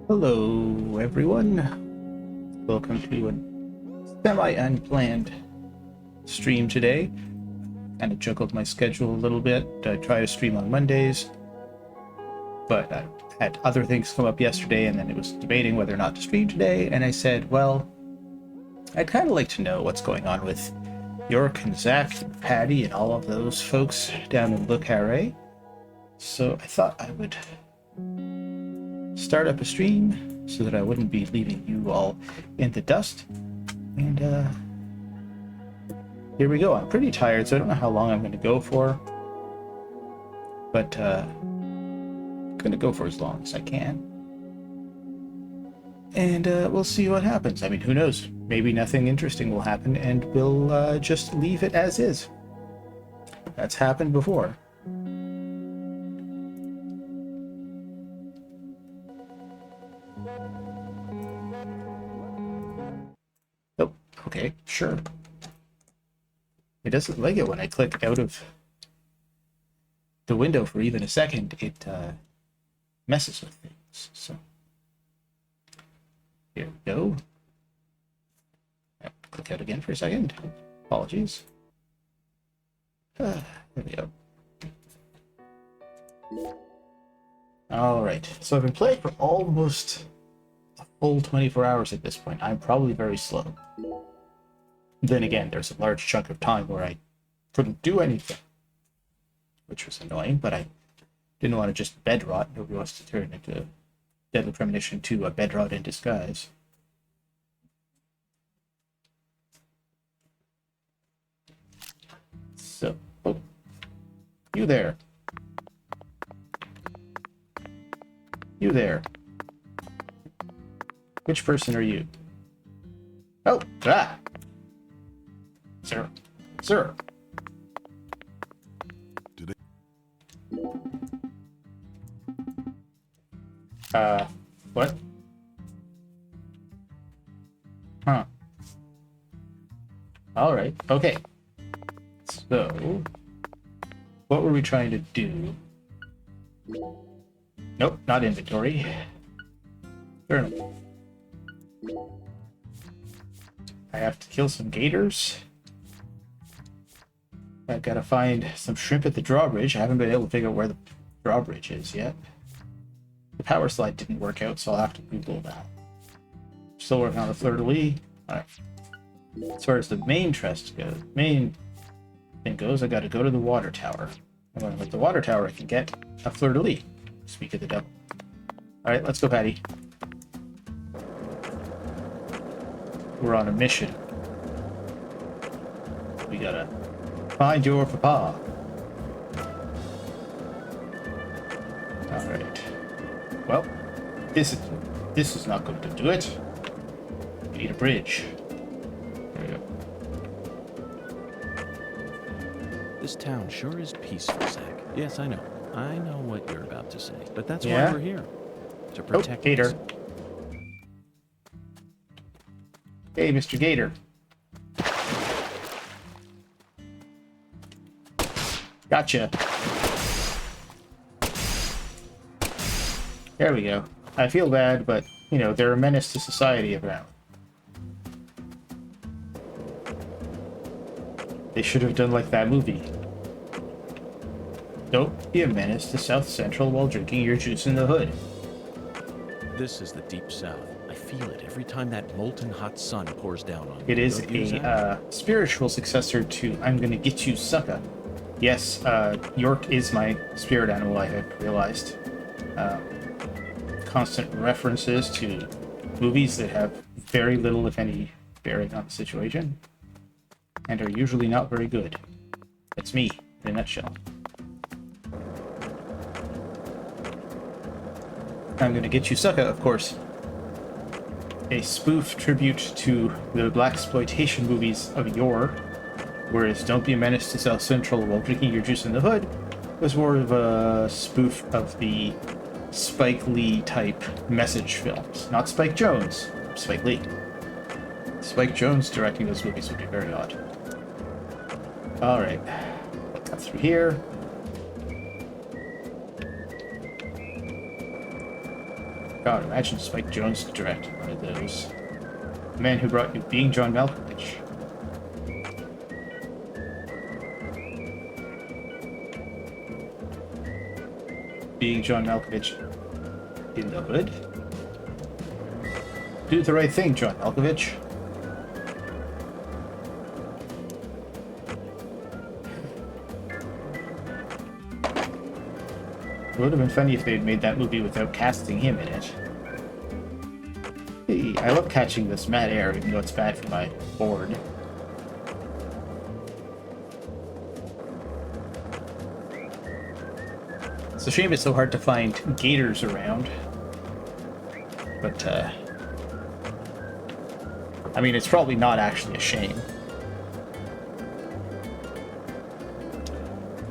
Hello, everyone. Welcome to a semi-unplanned stream today. Kind of juggled my schedule a little bit. I try to stream on Mondays, but I had other things come up yesterday, and then it was debating whether or not to stream today, and I said, well, I'd kind of like to know what's going on with York and Zach and Patty and all of those folks down in Le Carré. So I thought I would start up a stream so that I wouldn't be leaving you all in the dust. And here we go. I'm pretty tired, so I don't know how long I'm going to go for, but I'm going to go for as long as I can. And we'll see what happens. I mean, who knows? Maybe nothing interesting will happen and we'll just leave it as is. That's happened before. Oh, okay, sure. It doesn't like it when I click out of the window for even a second. It messes with things. So here we go. Click out again for a second. Apologies. There we go. All right. So I've been playing for almost a full 24 hours at this point. I'm probably very slow. Then again, there's a large chunk of time where I couldn't do anything, which was annoying, but I didn't want to just bed rot. Nobody wants to turn into Deadly Premonition 2, a bed rot in disguise. So, oh, you there. You there. Which person are you? Oh, ah! Sir. Sir. What? Huh. Alright, okay. So, what were we trying to do? Nope, not inventory. Journal. I have to kill some gators. I've got to find some shrimp at the drawbridge. I haven't been able to figure out where the drawbridge is yet. The power slide didn't work out, so I'll have to Google that. Still working on the fleur-de-lis. Alright. As far as the main thing goes, I got to go to the water tower. And when I'm at the water tower, I can get a fleur-de-lis. Speak of the devil. Alright, let's go, Patty. We're on a mission. We gotta find your papa. Alright. Well, this is not going to do it. We need a bridge. There we go. This town sure is peaceful, Zach. Yes, I know. I know what you're about to say, but that's why we're here. To protect Gator. us. Hey, Mr. Gator. Gotcha. There we go. I feel bad, but, you know, they're a menace to society apparently. They should have done like that movie. Don't be a menace to South Central while drinking your juice in the hood. This is the Deep South. I feel it every time that molten hot sun pours down on me. It is a spiritual successor to I'm Gonna Get You, Sucka. Yes, York is my spirit animal, I have realized. constant references to movies that have very little, if any, bearing on the situation, and are usually not very good. That's me, in a nutshell. I'm gonna get you sucker, of course. A spoof tribute to the blaxploitation movies of yore, whereas Don't Be a Menace to South Central while drinking your juice in the hood was more of a spoof of the Spike Lee type message films. Not Spike Jonze, Spike Lee. Spike Jonze directing those movies would be very odd. Alright, cut through here. God, imagine Spike Jonze directing one of those. The man who brought you Being John Malkovich. Being John Malkovich in the hood. Do the right thing, John Malkovich. It would have been funny if they had made that movie without casting him in it. Hey, I love catching this mad air, even though it's bad for my board. It's a shame it's so hard to find gators around. But, I mean, it's probably not actually a shame.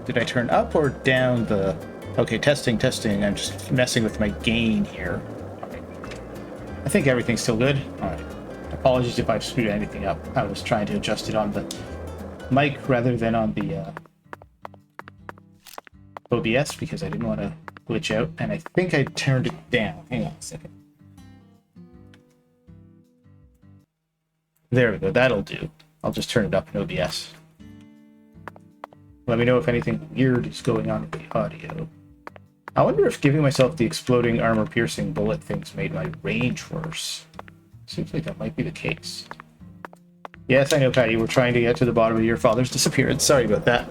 Did I turn up or down the... Okay, testing. I'm just messing with my gain here. Okay. I think everything's still good. Alright. Apologies if I've screwed anything up. I was trying to adjust it on the mic rather than on the OBS because I didn't want to glitch out, and I think I turned it down. Hang on a second. There we go, that'll do. I'll just turn it up in OBS. Let me know if anything weird is going on with the audio. I wonder if giving myself the exploding armor-piercing bullet things made my range worse. Seems like that might be the case. Yes, I know, Patty, we're trying to get to the bottom of your father's disappearance. Sorry about that.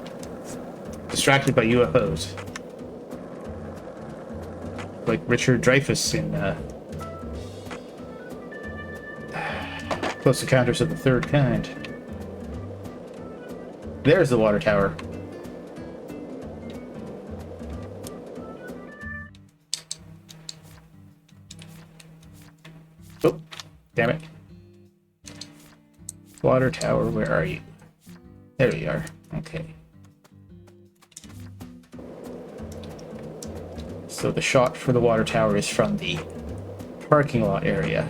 Distracted by UFOs. Like Richard Dreyfuss in Close Encounters of the Third Kind. There's the water tower. Oh, damn it. Water tower, where are you? There we are. Okay. So the shot for the water tower is from the parking lot area.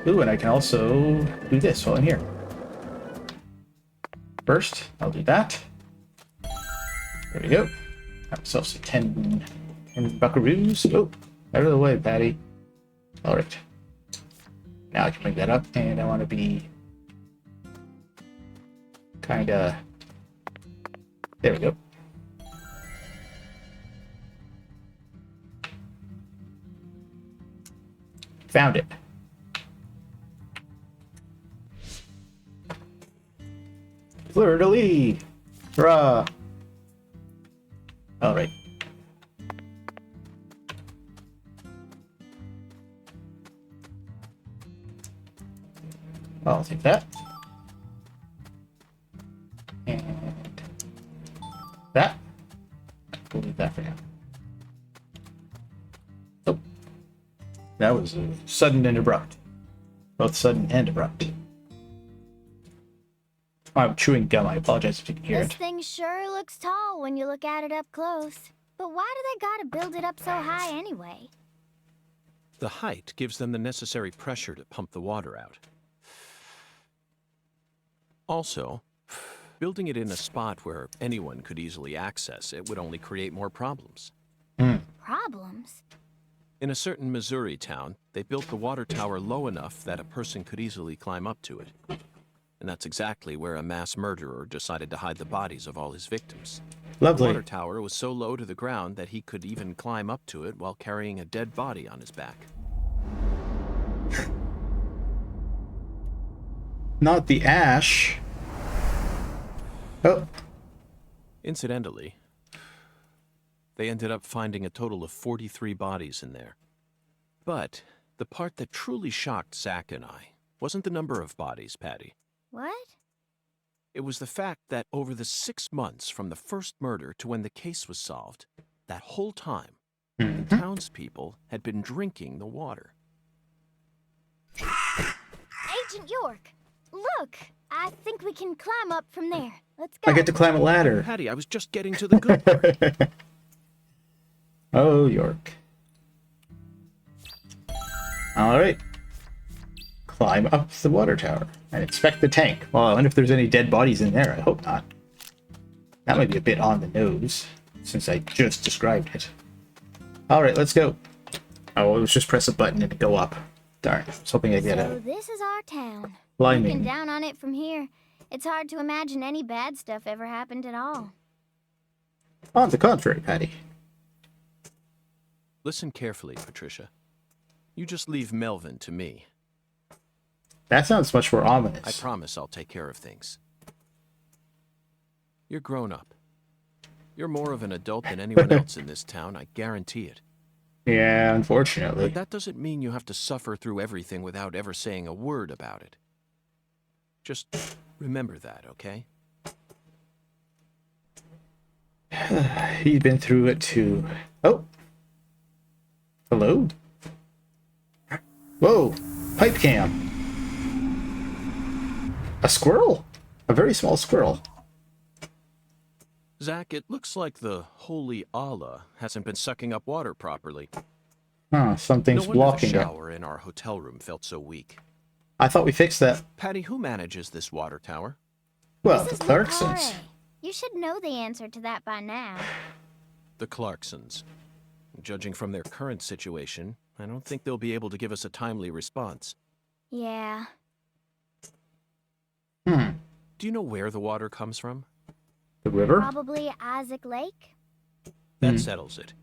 Ooh, and I can also do this while I'm here. First, I'll do that. There we go. Have myself some 10 buckaroos. Oh, out of the way, Patty. Alright. Now I can bring that up, and I want to be kinda... There we go. Found it. Fleur-de-lis! Hurrah! Alright. I'll take that. And that. We'll leave that for now. Oh. That was sudden and abrupt. Both sudden and abrupt. I'm chewing gum. I apologize if you can hear it. This thing sure looks tall when you look at it up close. But why do they gotta build it up so high anyway? The height gives them the necessary pressure to pump the water out. Also, building it in a spot where anyone could easily access it would only create more problems. Problems? In a certain Missouri town, they built the water tower low enough that a person could easily climb up to it. And that's exactly where a mass murderer decided to hide the bodies of all his victims. Lovely. The water tower was so low to the ground that he could even climb up to it while carrying a dead body on his back. Not the ash. Oh. Incidentally, they ended up finding a total of 43 bodies in there. But the part that truly shocked Zach and I wasn't the number of bodies, Patty. What? It was the fact that over the 6 months from the first murder to when the case was solved, that whole time, the townspeople had been drinking the water. Agent York, look! I think we can climb up from there. Let's go. I get to climb a ladder. Patty, I was just getting to the good part. Oh, York. Alright. Climb up the water tower and inspect the tank. Well, I wonder if there's any dead bodies in there. I hope not. That might be a bit on the nose, since I just described it. Alright, let's go. Oh, let's just press a button and go up. Darn, I was hoping I'd get So a this is our town. climbing. Looking down on it from here, it's hard to imagine any bad stuff ever happened at all. On the contrary, Patty. Listen carefully, Patricia. You just leave Melvin to me. That sounds much more I ominous. promise I'll take care of things. You're grown up. You're more of an adult than anyone else in this town, I guarantee it. Yeah, unfortunately. But that doesn't mean you have to suffer through everything without ever saying a word about it. Just remember that, okay? You've been through it too. Oh. Hello? Whoa. Pipe cam. A squirrel? A very small squirrel. Zach, it looks like the holy Allah hasn't been sucking up water properly. Huh, something's No wonder blocking the it. shower in our hotel room felt so weak. I thought we fixed that. Patty, who manages this water tower? Well, This the is Clarksons. Lucare. You should know the answer to that by now. The Clarksons. Judging from their current situation, I don't think they'll be able to give us a timely response. Yeah. Do you know where the water comes from? The river? Probably Isaac Lake? That settles it.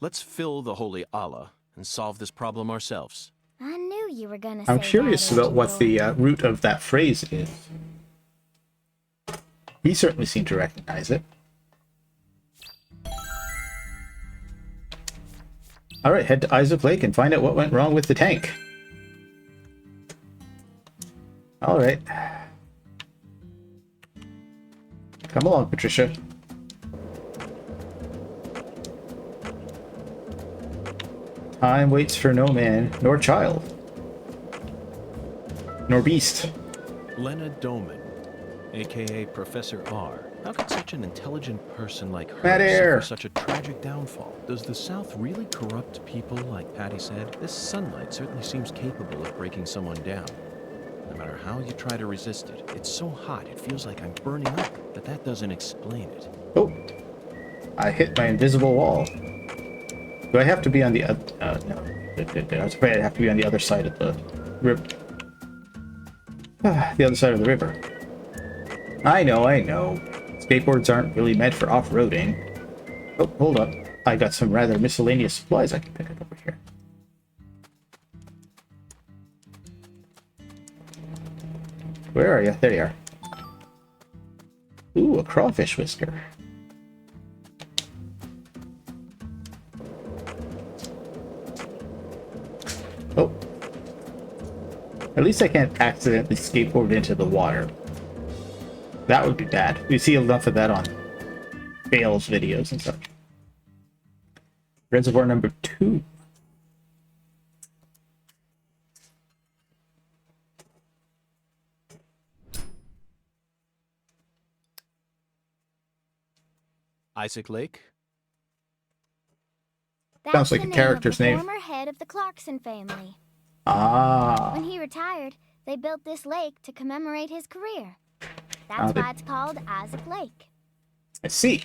Let's fill the holy Allah and solve this problem ourselves. I knew you were gonna say I'm that, curious about Agent what York. the root of that phrase is. He certainly seemed to recognize it. Alright, head to Isaac Lake and find out what went wrong with the tank. Alright. Come along, Patricia. Time waits for no man, nor child, nor beast. Lena Doman, a.k.a. Professor R. How could such an intelligent person like her Bad air. suffer such a tragic downfall? Does the South really corrupt people like Patty said? This sunlight certainly seems capable of breaking someone down. No matter how you try to resist it, it's so hot it feels like I'm burning up, but that doesn't explain it. Oh, I hit my invisible wall. Do I have to be on the other? No. I was afraid I'd have to be on the other side of the river. The other side of the river. I know. Skateboards aren't really meant for off-roading. Oh, hold up. I got some rather miscellaneous supplies I can pick up over here. Where are you? There you are. Ooh, a crawfish whisker. Oh. At least I can't accidentally skateboard into the water. That would be bad. We see enough of that on fails videos and such. Reservoir number 2. Isaac Lake? That's Sounds like the a character's name name. of the former head of the Clarkson family. Ah. When he retired, they built this lake to commemorate his career. Ah, That's they- why it's called Isaac Lake. I see.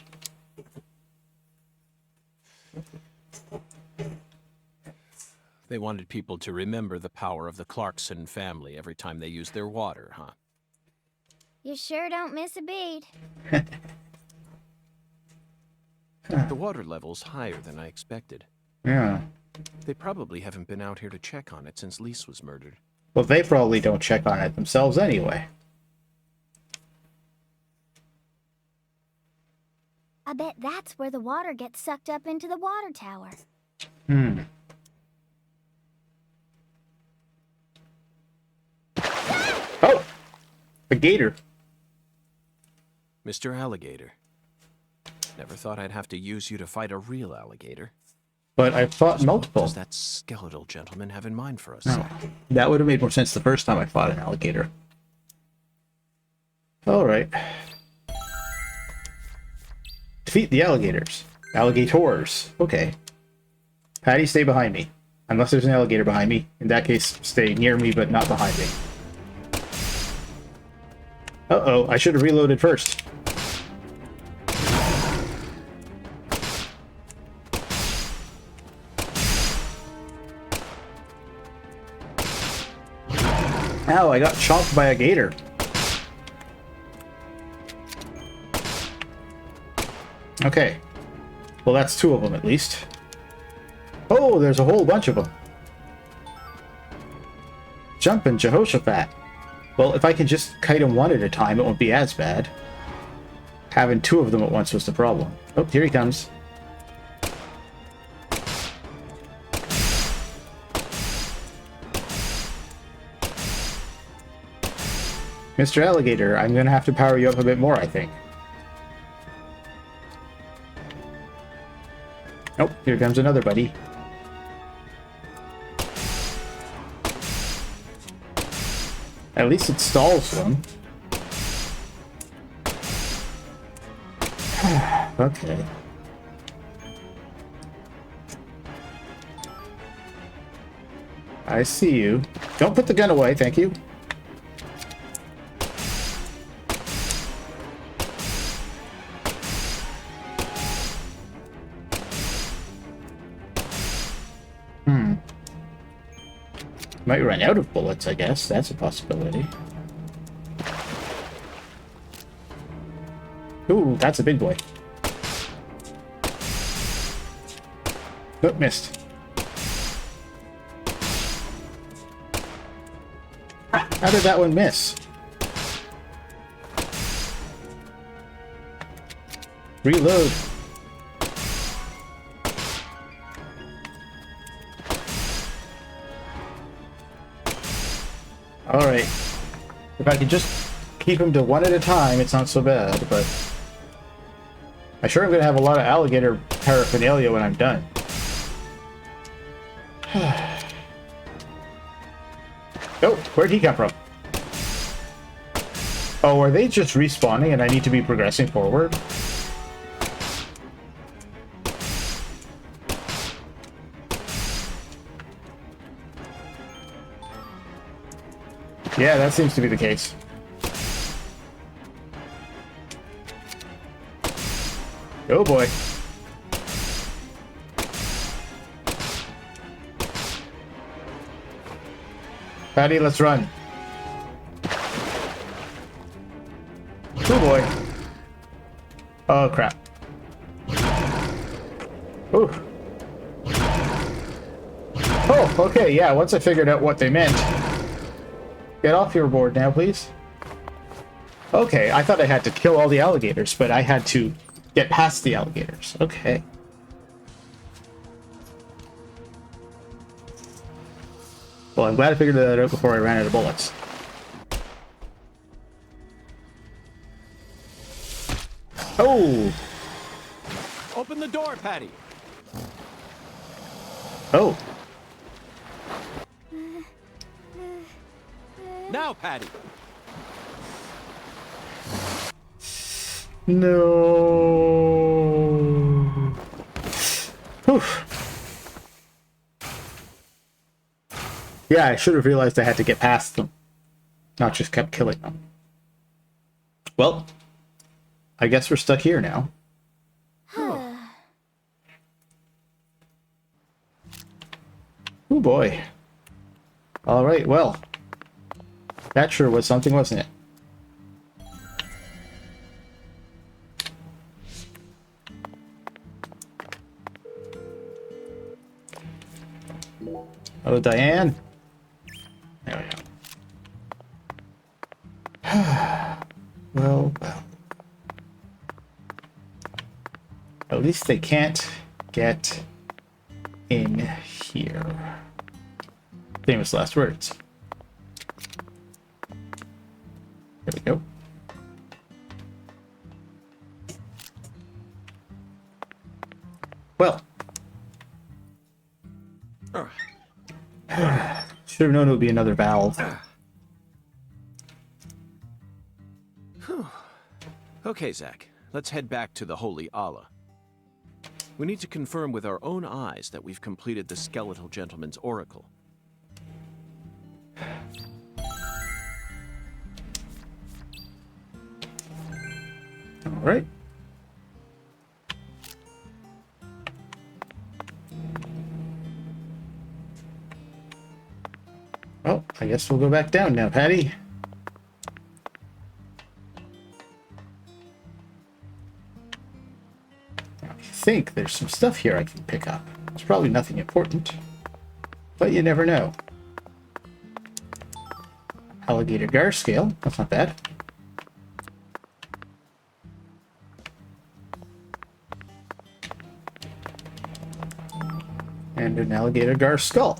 They wanted people to remember the power of the Clarkson family every time they used their water, huh? You sure don't miss a beat. The water level's higher than I expected. Yeah. They probably haven't been out here to check on it since Lise was murdered. Well, they probably don't check on it themselves anyway. I bet that's where the water gets sucked up into the water tower. Hmm. Oh! A gator. Mr. Alligator. Never thought I'd have to use you to fight a real alligator. But I fought What multiple. does that skeletal gentleman have in mind for us? Oh, that would have made more sense the first time I fought an alligator. Alright. Defeat the alligators. Alligators. Okay. Patty, stay behind me. Unless there's an alligator behind me. In that case, stay near me, but not behind me. Uh-oh, I should have reloaded first. Ow, I got chomped by a gator. Okay. Well, that's two of them at least. Oh, there's a whole bunch of them. Jumpin' Jehoshaphat. Well, if I can just kite them one at a time, it won't be as bad. Having two of them at once was the problem. Oh, here he comes. Mr. Alligator, I'm gonna have to power you up a bit more, I think. Oh, here comes another buddy. At least it stalls them. Okay. I see you. Don't put the gun away, thank you. Might run out of bullets, I guess. That's a possibility. Ooh, that's a big boy. Oh, missed. How did that one miss? Reload. Alright. If I could just keep them to one at a time, it's not so bad, but... I'm sure I'm going to have a lot of alligator paraphernalia when I'm done. Oh, where'd he come from? Oh, are they just respawning and I need to be progressing forward? Yeah, that seems to be the case. Oh boy. Patty, let's run. Oh boy. Oh crap. Ooh. Oh, okay, yeah, once I figured out what they meant. Get off your board now, please. Okay, I thought I had to kill all the alligators, but I had to get past the alligators. Okay. Well, I'm glad I figured that out before I ran out of bullets. Oh! Open the door, Patty! Oh. Now, Patty! No. Whew. Yeah, I should have realized I had to get past them. Not just kept killing them. Well, I guess we're stuck here now. Oh boy. Alright, well. That sure was something, wasn't it? Oh, Diane. There we go. Well, well. At least they can't get in here. Famous last words. There we go. Well. Should have known it would be another valve. Okay, Zach. Let's head back to the Holy Allah. We need to confirm with our own eyes that we've completed the Skeletal Gentleman's Oracle. All right. Well, I guess we'll go back down now, Patty. I think there's some stuff here I can pick up. It's probably nothing important, but you never know. Alligator gar scale, that's not bad. And an alligator gar skull.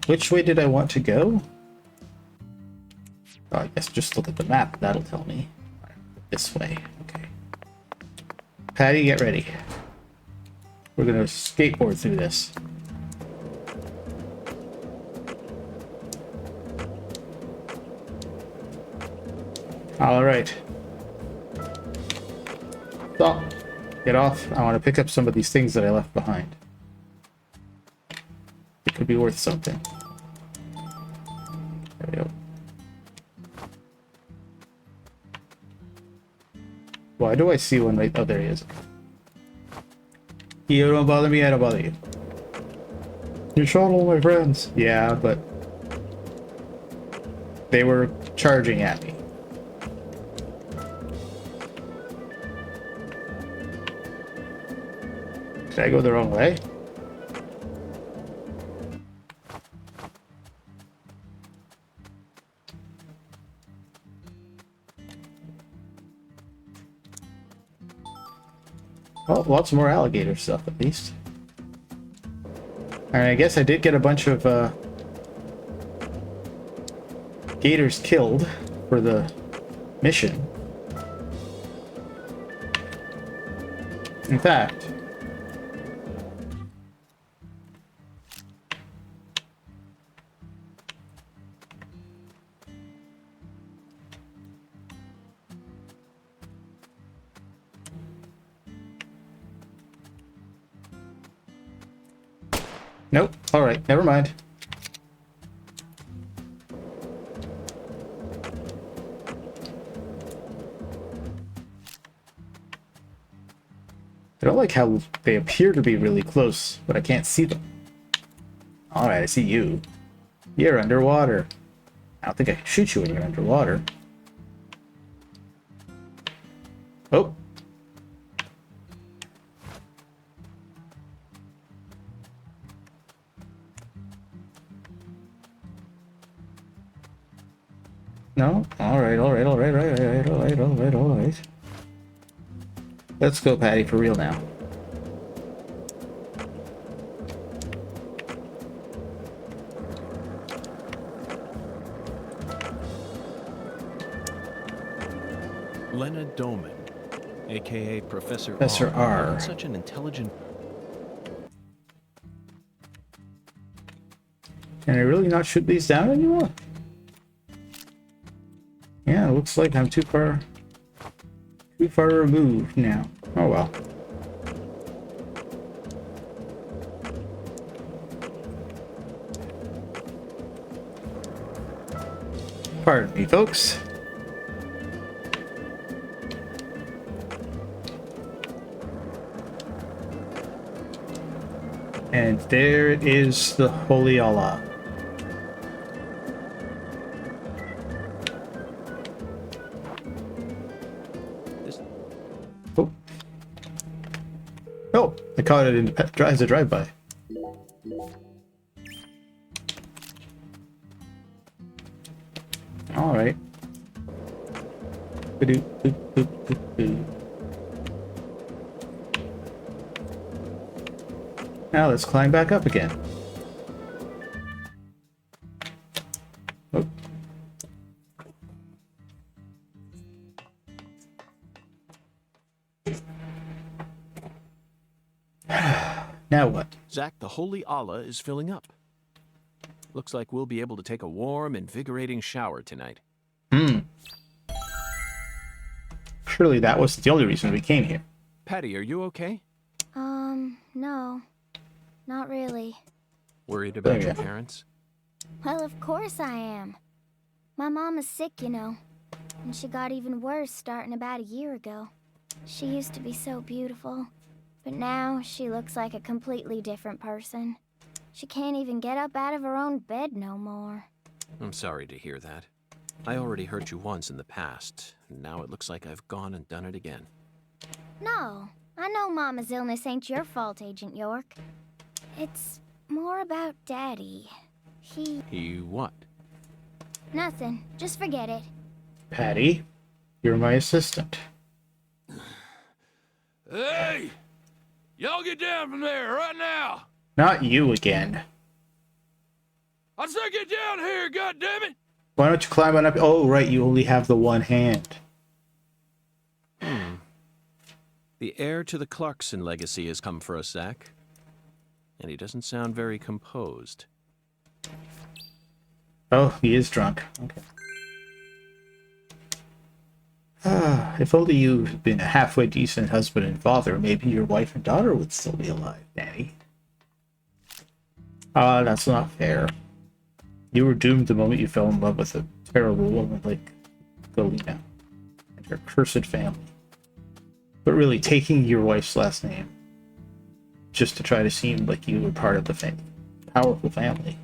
Which way did I want to go? Oh, I guess just look at the map. That'll tell me. This way. Okay. Patty, get ready. We're gonna skateboard through this. All right. Stop. Get off. I want to pick up some of these things that I left behind. It could be worth something. There we go. Why do I see one right? Oh, there he is. You don't bother me, I don't bother you. You shot all my friends. Yeah, but they were charging at me. Did I go the wrong way? Oh, lots more alligator stuff at least. Alright, I guess I did get a bunch of gators killed for the mission. In fact, nope. Alright, never mind. I don't like how they appear to be really close, but I can't see them. Alright, I see you. You're underwater. I don't think I can shoot you when you're underwater. Oh. No? Alright, alright, alright, alright, alright, alright, alright. Let's go, Patty, for real now. Lena Doman, aka Professor R. Such an intelligent... Can I really not shoot these down anymore? Yeah, it looks like I'm too far removed now. Oh well. Pardon me, folks. And there it is, the Holy Allah. Oh. Oh, I caught it in as a drive-by. All right. Now let's climb back up again. Oh. Now what? Zach, the holy Allah is filling up. Looks like we'll be able to take a warm, invigorating shower tonight. Surely that wasn't the only reason we came here. Patty, are you okay? No. Not really. Worried about Oh, your yeah. parents? Well, of course I am. My mom is sick, you know. And she got even worse starting about a year ago. She used to be so beautiful. But now she looks like a completely different person. She can't even get up out of her own bed no more. I'm sorry to hear that. I already hurt you once in the past, and now it looks like I've gone and done it again. No, I know Mama's illness ain't your fault, Agent York. It's more about Daddy. He what? Nothing. Just forget it. Patty, you're my assistant. Hey! Y'all get down from there right now! Not you again. I said get down here, goddammit! Why don't you climb on up? Oh, right, you only have the one hand. The heir to the Clarkson legacy has come for us, Zach. And he doesn't sound very composed. Oh, he is drunk. Okay. If only you'd been a halfway decent husband and father, maybe your wife and daughter would still be alive, Danny. Ah, that's not fair. You were doomed the moment you fell in love with a terrible woman like Galena and her cursed family. But really, taking your wife's last name just to try to seem like you were part of the powerful family.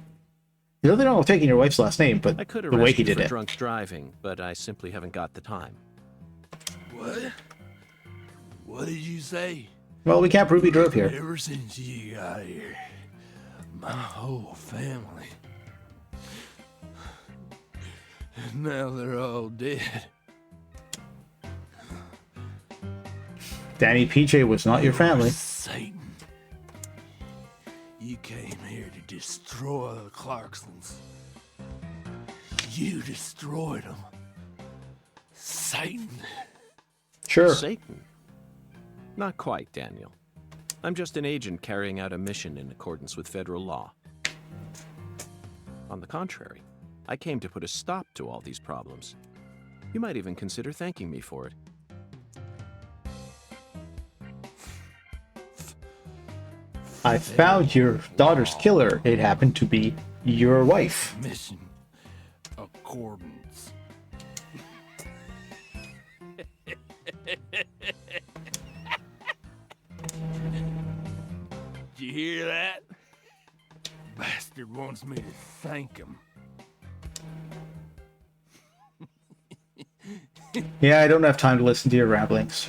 There's nothing wrong with taking your wife's last name, but I could the way arrest he you did for it. drunk driving, but I simply haven't got the time. What? What did you say? Well, we can't prove he drove here. Ever since you got here, my whole family. Now they're all dead. Danny PJ was not your family. Satan. You came here to destroy the Clarksons. You destroyed them. Satan. Sure. Satan? Not quite, Daniel. I'm just an agent carrying out a mission in accordance with federal law. On the contrary, I came to put a stop to all these problems. You might even consider thanking me for it. I found your daughter's killer. It happened to be your wife. Mission accordance. Did you hear that? Bastard wants me to thank him. Yeah, I don't have time to listen to your ramblings.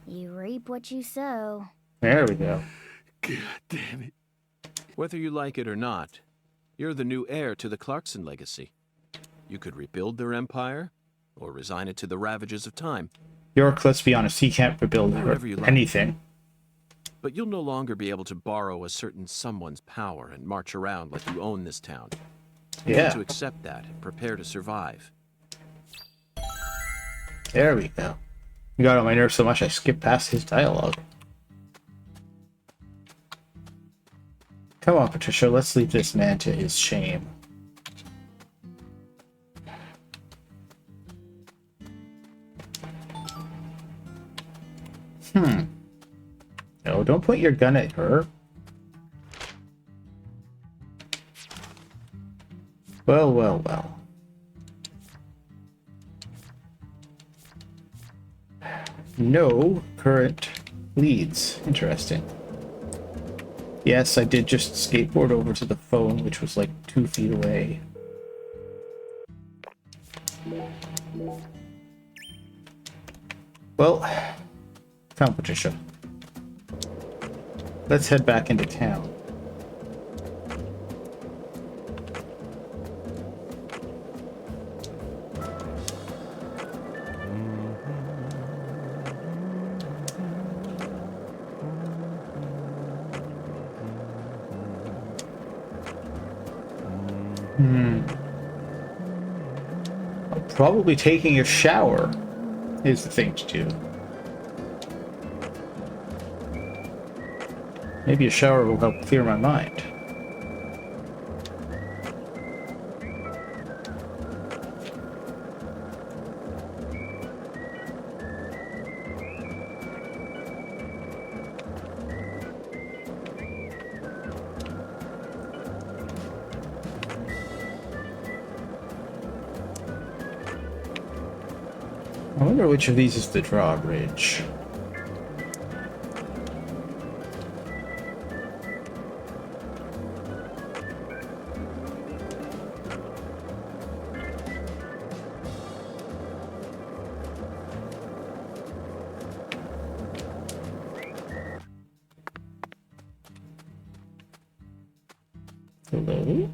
You reap what you sow. There we go. God damn it. Whether you like it or not, you're the new heir to the Clarkson legacy. You could rebuild their empire, or resign it to the ravages of time. York, let's be honest, he can't rebuild Whatever you like. anything. But you'll no longer be able to borrow a certain someone's power and march around like you own this town. You need Yeah, to accept that and prepare to survive. there we go. You got on my nerves so much I skipped past his dialogue. Come on, Patricia, let's leave this man to his shame. No, don't point your gun at her. Well, well, well. No current leads. Interesting. Yes, I did just skateboard over to the phone, which was like 2 feet away. Well, come on, Patricia. Let's head back into town. Probably taking a shower is the thing to do. Maybe a shower will help clear my mind. I wonder which of these is the drawbridge. Hello?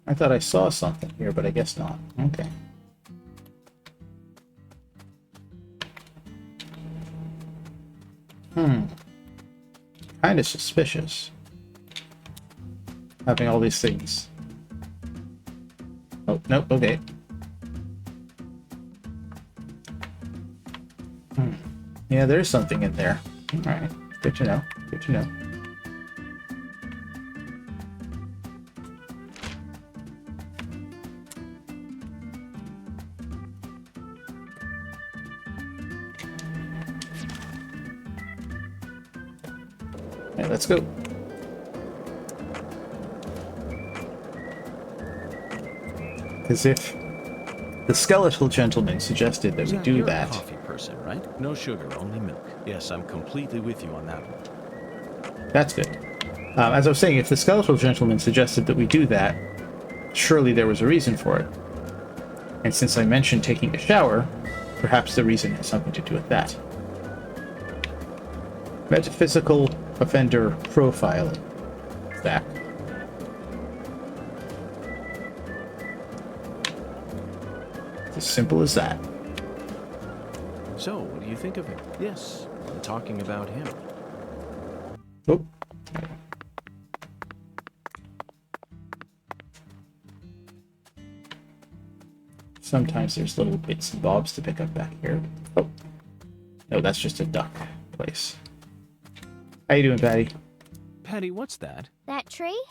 I thought I saw something here, but I guess not. Okay. Kind of suspicious. Having all these things. Oh, nope, okay. Yeah, there's something in there. Alright, good to know. Good to know. Alright, let's go. As if the skeletal gentleman suggested that we do You're that. a coffee person, right? No sugar, only milk. Yes, I'm completely with you on that one. That's good. As I was saying, if the skeletal gentleman suggested that we do that, surely there was a reason for it. And since I mentioned taking a shower, perhaps the reason has something to do with that. Metaphysical offender profiling. Zach. It's as simple as that. So, what do you think of him? Yes, I'm talking about him. Oh. Sometimes there's little bits and bobs to pick up back here. Oh. No, that's just a duck place. How you doing, Patty? Patty, what's that? That tree?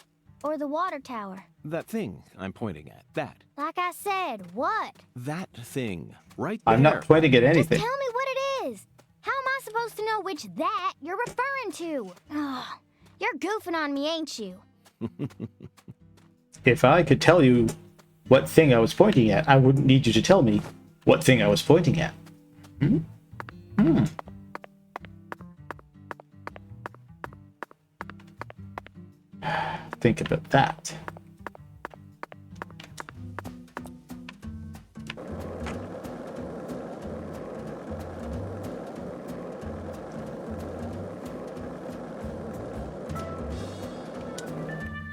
Or the water tower? That thing I'm pointing at. That. Like I said, what? That thing. Right there. I'm not pointing at Just anything. tell me what it is. How am I supposed to know which that you're referring to? Oh, you're goofing on me, ain't you? If I could tell you what thing I was pointing at, I wouldn't need you to tell me what thing I was pointing at. Think about that.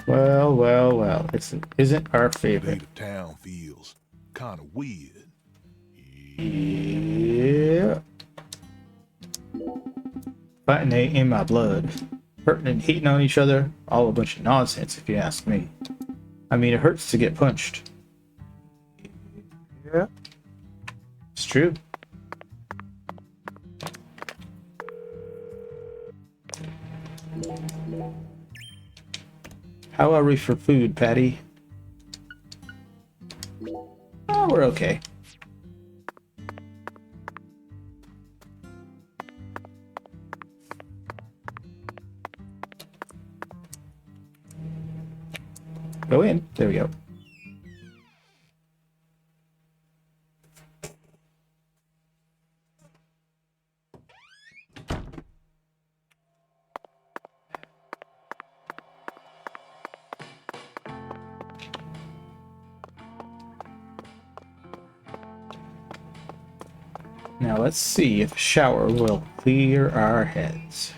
Well, well, well. It isn't our favorite. Native town feels kind of weird. Yeah. Fighting ain't in my blood. Hurting and hating on each other, all a bunch of nonsense if you ask me. I mean, it hurts to get punched. Yeah. It's true. How are we for food, Patty? Oh, we're okay. Go in. There we go. Now let's see if a shower will clear our heads.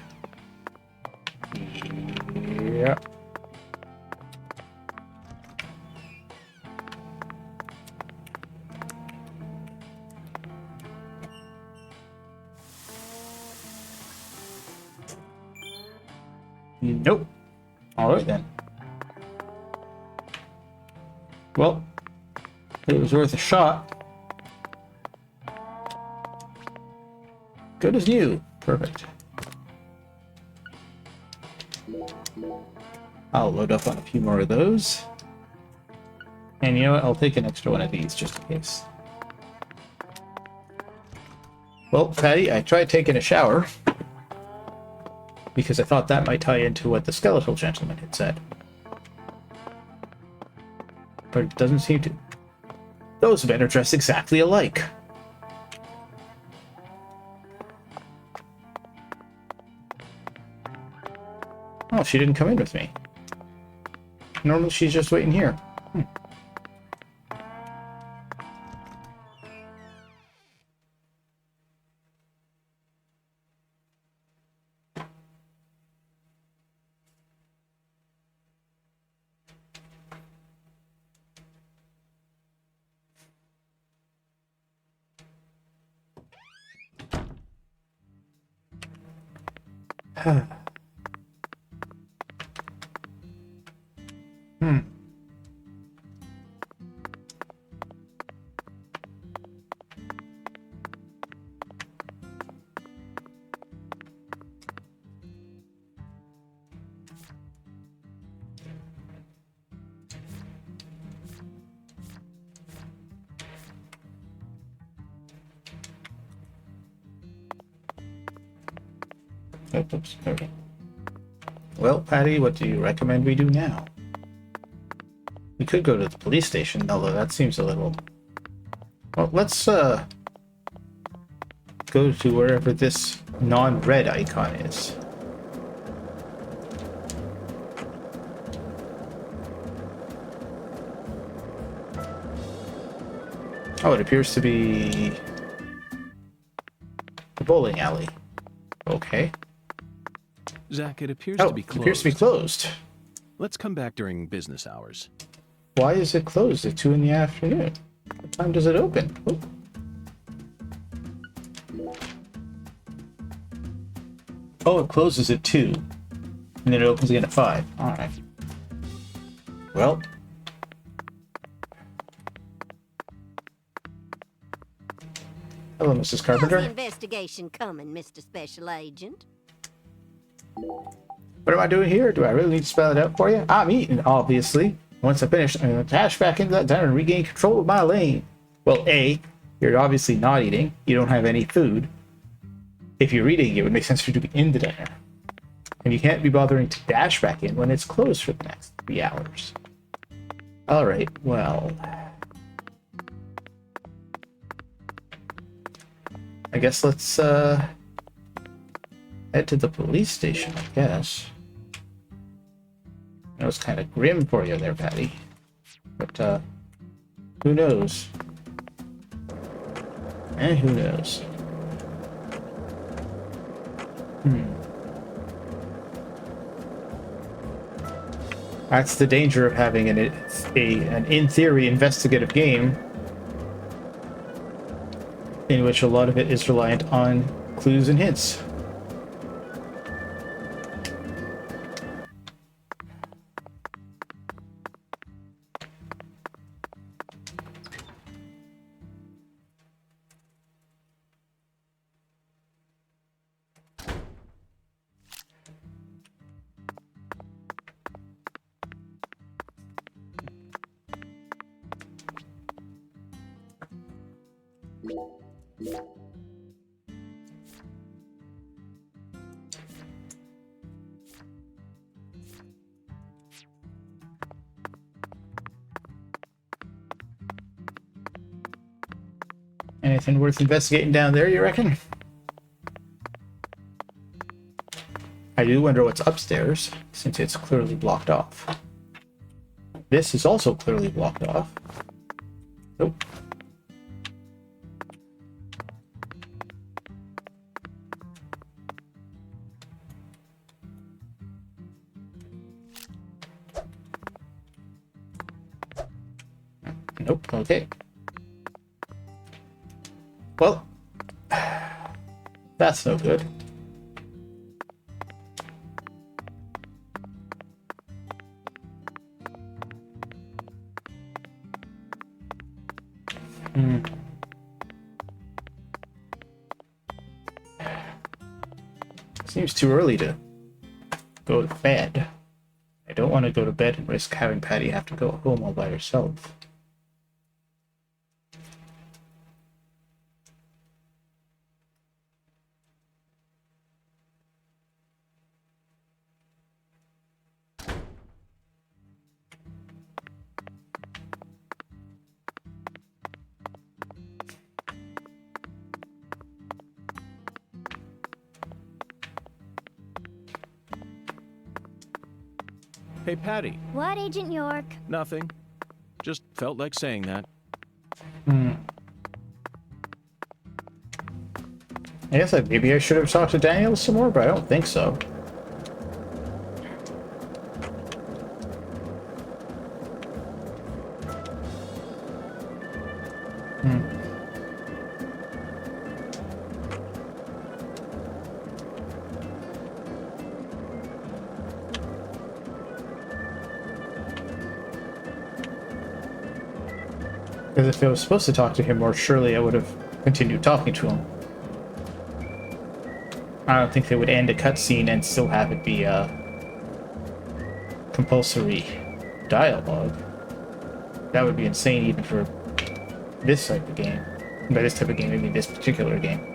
Yep. Nope. All right then. Well, it was worth a shot. Good as new. Perfect. I'll load up on a few more of those. And you know what? I'll take an extra one of these just in case. Well, Patty, I tried taking a shower because I thought that might tie into what the skeletal gentleman had said. But it doesn't seem to. Those men are dressed exactly alike. Oh, she didn't come in with me. Normally she's just waiting here. Oops, okay. Well, Patty, what do you recommend we do now? We could go to the police station, although that seems a little... Well, let's, go to wherever this non-red icon is. Oh, it appears to be... the bowling alley. Okay. Zach, it appears Oh, to be it closed. appears to be closed. Let's come back during business hours. Why is it closed at 2 in the afternoon? What time does it open? Oh. Oh, it closes at 2. And then it opens again at 5. Alright. Well. Hello, Mrs. How's Carpenter. the investigation coming, Mr. Special Agent? What am I doing here? Do I really need to spell it out for you? I'm eating, obviously. Once I finish, I'm going to dash back into that diner and regain control of my lane. Well, A, you're obviously not eating. You don't have any food. If you're eating, it would make sense for you to be in the diner. And you can't be bothering to dash back in when it's closed for the next 3 hours. Alright, well... I guess let's, head to the police station, I guess. That was kind of grim for you there, Patty. But, who knows? Who knows? That's the danger of having an in theory investigative game in which a lot of it is reliant on clues and hints. Anything worth investigating down there, you reckon? I do wonder what's upstairs, since it's clearly blocked off. This is also clearly blocked off. Nope. Nope, okay. Well, that's no good. Seems too early to go to bed. I don't want to go to bed and risk having Patty have to go home all by herself. Hey, Patty. What, Agent York? Nothing. Just felt like saying that. I guess maybe I should have talked to Daniel some more, but I don't think so. Because if I was supposed to talk to him more, surely I would have continued talking to him. I don't think they would end a cutscene and still have it be a compulsory dialogue. That would be insane even for this type of game. By this type of game, I mean this particular game.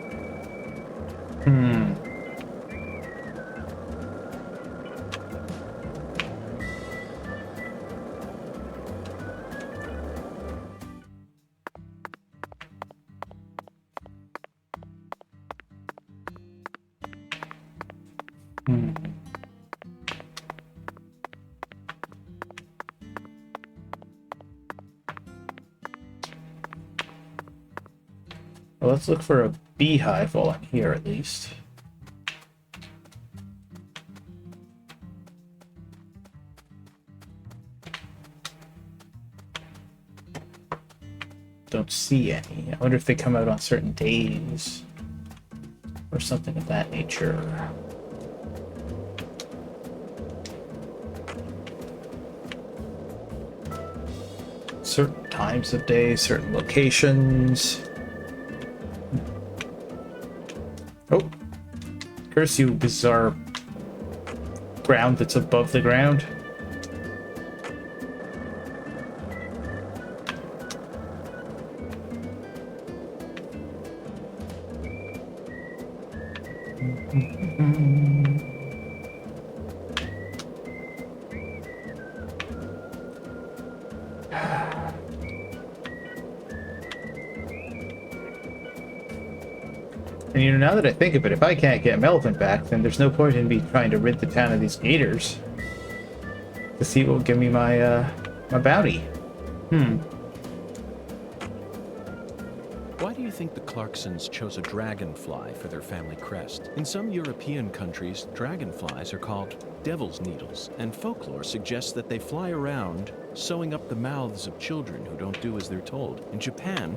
Well, let's look for a beehive while I'm here, at least. Don't see any. I wonder if they come out on certain days or something of that nature. Certain times of day, certain locations. Oh, curse you, bizarre ground that's above the ground. And you know, now that I think of it, if I can't get Melvin back, then there's no point in me trying to rid the town of these gators. To see what will give me my, my bounty. Why do you think the Clarksons chose a dragonfly for their family crest? In some European countries, dragonflies are called devil's needles, and folklore suggests that they fly around, sewing up the mouths of children who don't do as they're told. In Japan,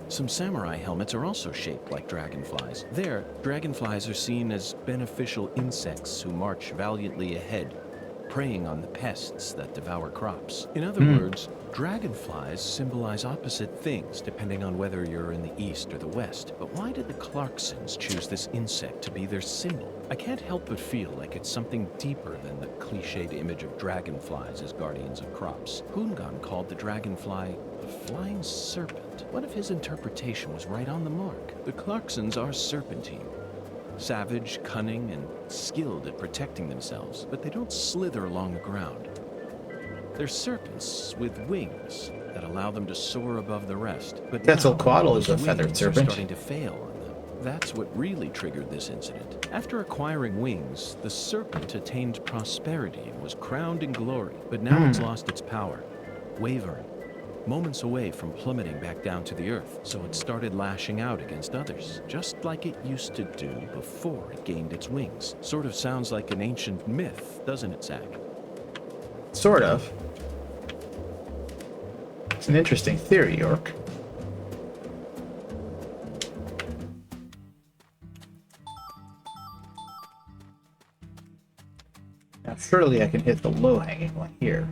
some samurai helmets are also shaped like dragonflies. There, dragonflies are seen as beneficial insects who march valiantly ahead, preying on the pests that devour crops. In other words, dragonflies symbolize opposite things depending on whether you're in the east or the west. But why did the Clarksons choose this insect to be their symbol? I can't help but feel like it's something deeper than the cliched image of dragonflies as guardians of crops. Hungan called the dragonfly a flying serpent. What if his interpretation was right on the mark? The Clarksons are serpentine. Savage, cunning, and skilled at protecting themselves, but they don't slither along the ground. They're serpents with wings that allow them to soar above the rest. But Quetzalcoatl is a those feathered wings serpent. are starting to fail on them. That's what really triggered this incident. After acquiring wings, the serpent attained prosperity and was crowned in glory. But now it's lost its power, wavering, moments away from plummeting back down to the earth. So it started lashing out against others, just like it used to do before it gained its wings. Sort of sounds like an ancient myth, doesn't it, Zach? Sort of. It's an interesting theory, York. Now, surely I can hit the low-hanging one here.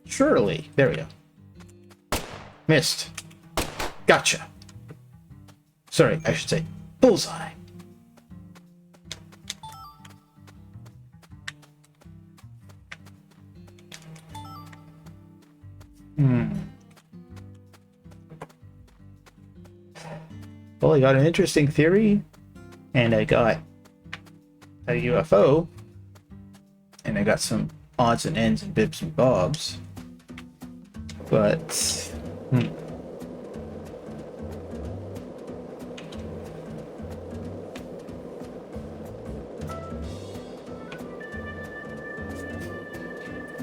Surely. There we go. Missed. Gotcha. Sorry, I should say bullseye. Well, I got an interesting theory, and I got a UFO, and I got some odds and ends and bibs and bobs. But,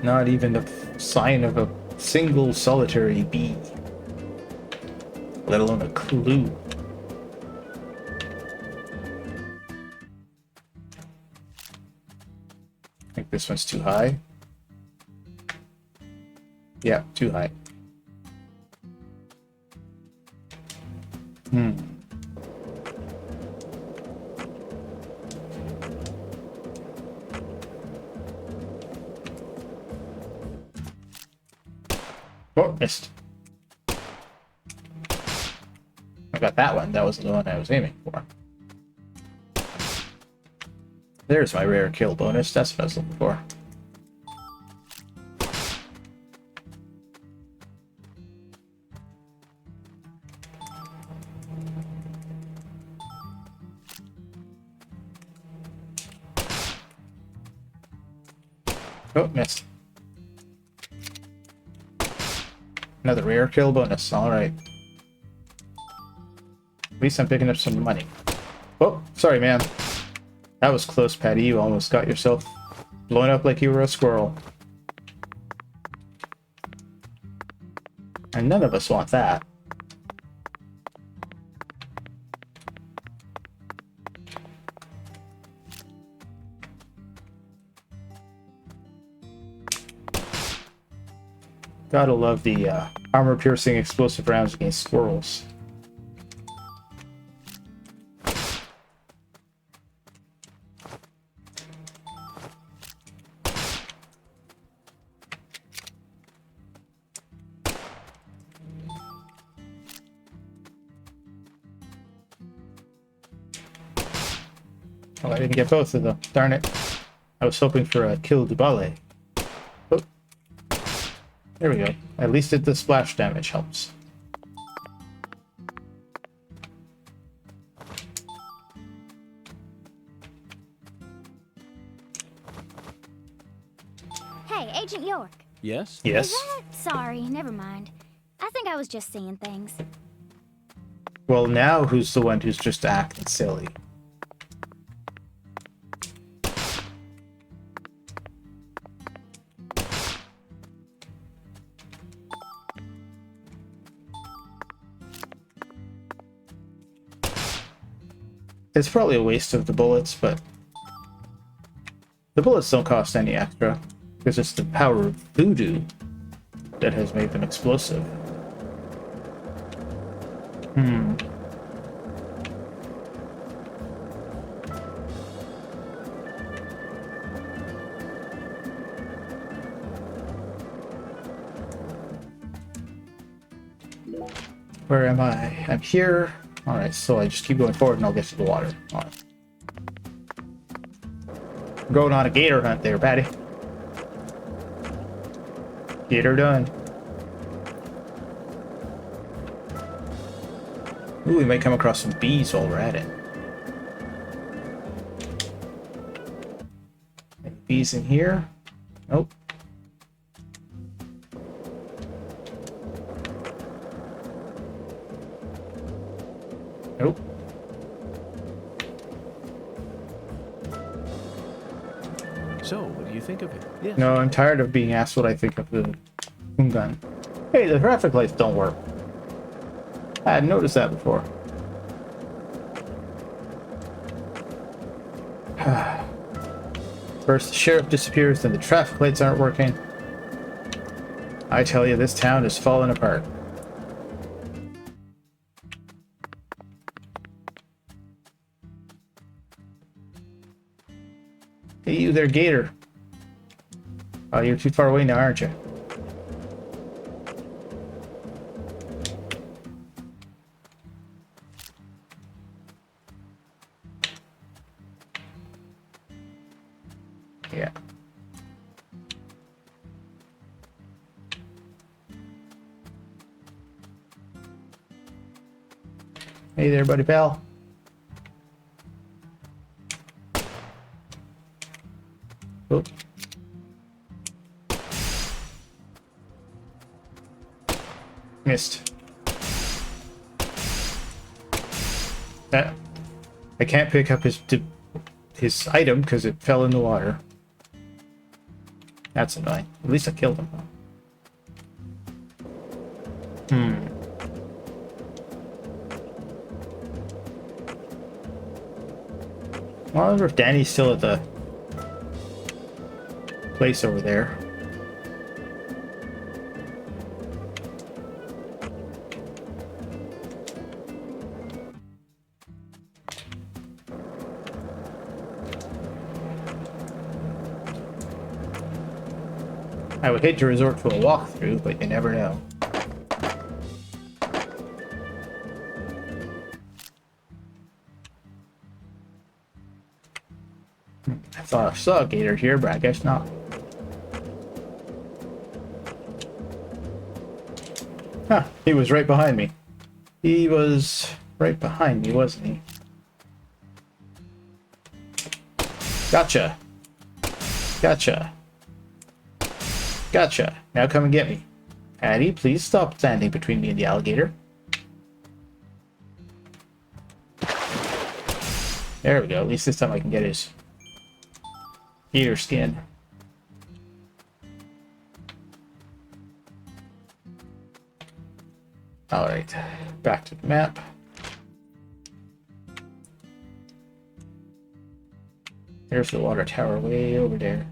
not even a sign of a single solitary bee, let alone a clue. I think this one's too high. Yeah, too high. Oh, missed. I got that one. That was the one I was aiming for. There's my rare kill bonus. That's what I was looking for. Oh, missed. Another rare kill bonus. Alright. At least I'm picking up some money. Oh, sorry, man. That was close, Patty. You almost got yourself blown up like you were a squirrel. And none of us want that. Gotta love the armor-piercing explosive rounds against squirrels. Oh, I didn't get both of them. Darn it. I was hoping for a kill du ballet. Oh. There we go. At least the splash damage helps. Hey, Agent York. Yes? Yes. Sorry, never mind. I think I was just seeing things. Well, now who's the one who's just acting silly? It's probably a waste of the bullets, but the bullets don't cost any extra, because it's the power of voodoo that has made them explosive. Where am I? I'm here. Alright, so I just keep going forward and I'll get to the water. Alright. I'm going on a gator hunt there, Patty. Gator done. Ooh, we might come across some bees while we're at it. Any bees in here? Nope. Nope. So, what do you think of it? Yes. No, I'm tired of being asked what I think of the gun. Hey, the traffic lights don't work. I hadn't noticed that before. First the sheriff disappears, then the traffic lights aren't working. I tell you, this town is falling apart. Hey, you there, Gator. Oh, you're too far away now, aren't you? Hey there, buddy pal. Oh. Missed. That I can't pick up his item because it fell in the water. That's annoying. At least I killed him. Well, I wonder if Danny's still at the place over there. I would hate to resort to a walkthrough, but you never know. I thought I saw a gator here, but I guess not. Huh, he was right behind me. He was right behind me, wasn't he? Gotcha. Gotcha. Gotcha. Now come and get me. Patty, please stop standing between me and the alligator. There we go. At least this time I can get his gator skin. Alright. Back to the map. There's the water tower way over there.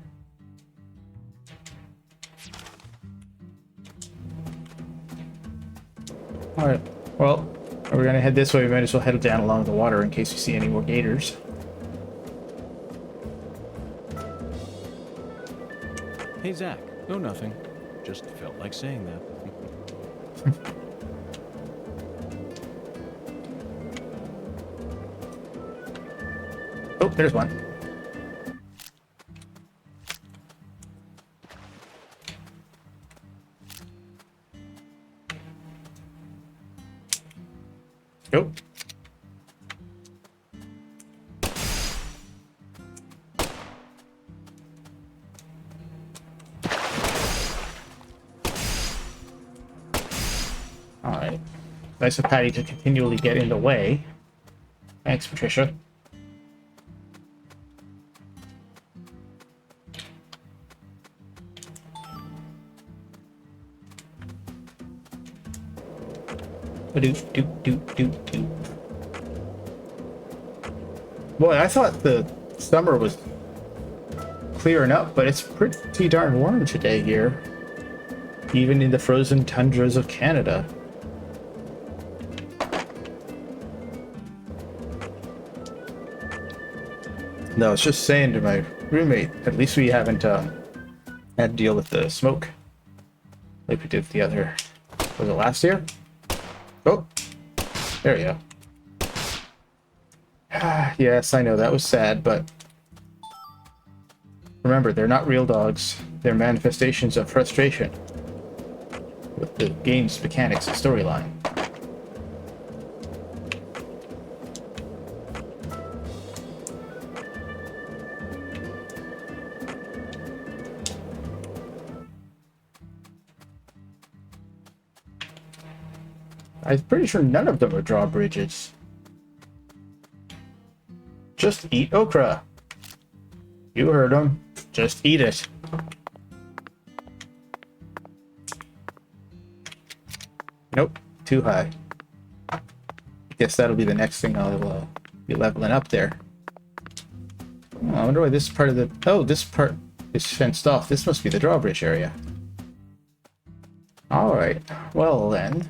Alright, well, we're gonna head this way. We might as well head down along the water in case we see any more gators. Hey, Zach. No, nothing. Just felt like saying that. Oh, there's one. Go. Alright. Nice of Patty to continually get in the way. Thanks, Patricia. Boy, I thought the summer was clearing up, but it's pretty darn warm today here. Even in the frozen tundras of Canada. No, I was just saying to my roommate, at least we haven't had to deal with the smoke like we did the other, was it last year? Oh, there we go. Yes, I know that was sad, but remember, they're not real dogs. They're manifestations of frustration with the game's mechanics and storyline. I'm pretty sure none of them are drawbridges. Just eat okra. You heard him. Just eat it. Nope, too high. Guess that'll be the next thing I'll be leveling up there. Oh, I wonder why this part of the... Oh, this part is fenced off. This must be the drawbridge area. Alright, well then...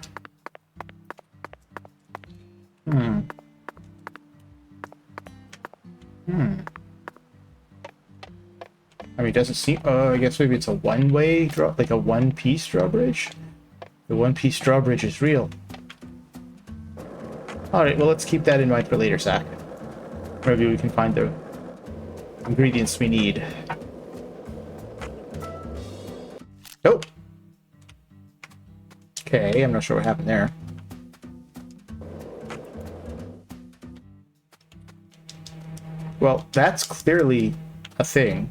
I mean, it doesn't seem... I guess maybe it's a one-way draw... Like a one-piece drawbridge? The one-piece drawbridge is real. Alright, well, let's keep that in mind for later, Zach. Maybe we can find the ingredients we need. Oh! Okay, I'm not sure what happened there. Well, that's clearly a thing.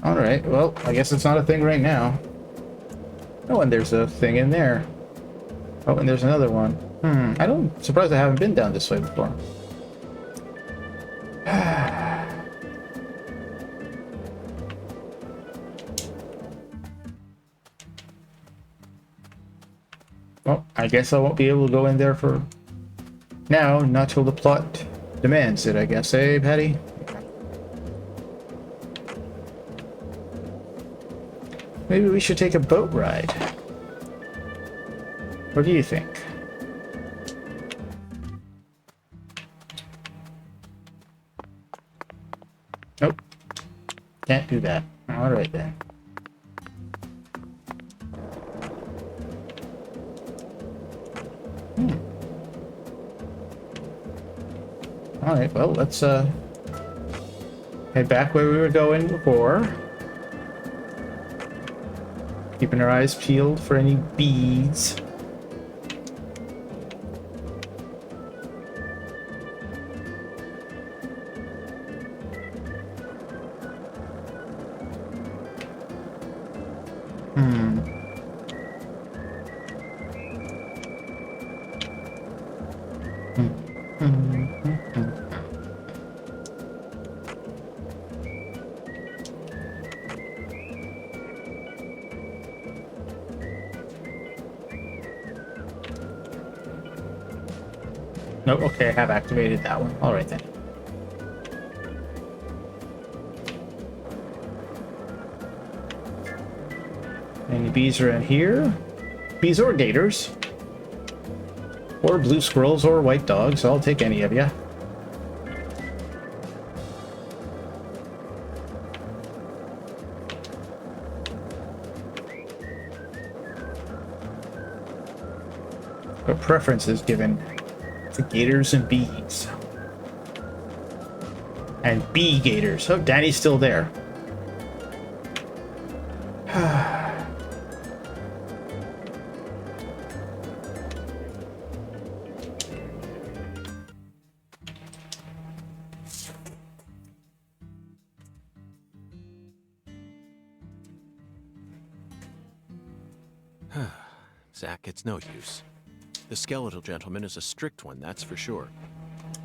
Alright, well, I guess it's not a thing right now. Oh, and there's a thing in there. Oh, and there's another one. I'm surprised I haven't been down this way before. Well, I guess I won't be able to go in there for now, not till the plot demands it, I guess, eh, Patty? Maybe we should take a boat ride. What do you think? Nope. Can't do that. Alright then. Alright, well, let's head back where we were going before. Keeping our eyes peeled for any bees. No, okay, I have activated that one. Alright then. Any bees around here? Bees or gators? Or blue squirrels or white dogs. I'll take any of you. But preference is given to gators and bees. And bee gators. Oh, Danny's still there. Zach, it's no use. The skeletal gentleman is a strict one, that's for sure.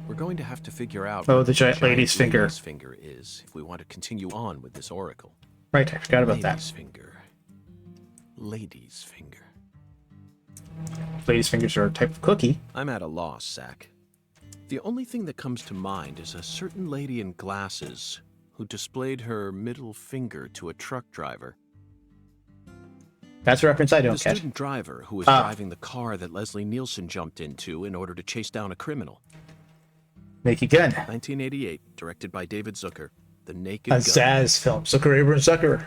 We're going to have to figure out Oh, what the giant lady's finger. Lady's finger is if we want to continue on with this oracle. Right, I forgot about Lady's that. finger. Lady's finger. Lady's fingers are a type of cookie. I'm at a loss, Zach. The only thing that comes to mind is a certain lady in glasses who displayed her middle finger to a truck driver. That's a reference I don't The catch. student driver who was driving the car that Leslie Nielsen jumped into in order to chase down a criminal. Make it gun. 1988, directed by David Zucker. The Naked A Gun. Zaz film. Zucker, Abrams, Zucker.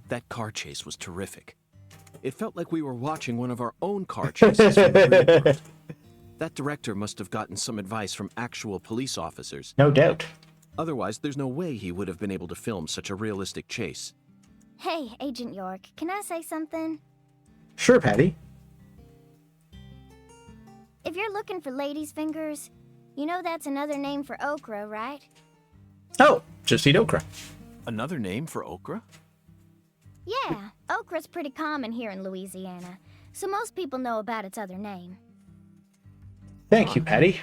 That car chase was terrific. It felt like we were watching one of our own car chases from Greenberg. That director must have gotten some advice from actual police officers. No doubt. Otherwise, there's no way he would have been able to film such a realistic chase. Hey, Agent York, can I say something? Sure, Patty. If you're looking for ladies' fingers, you know that's another name for okra, right? Oh, just eat okra. Another name for okra? Yeah, okra's pretty common here in Louisiana, so most people know about its other name. Thank you, Patty.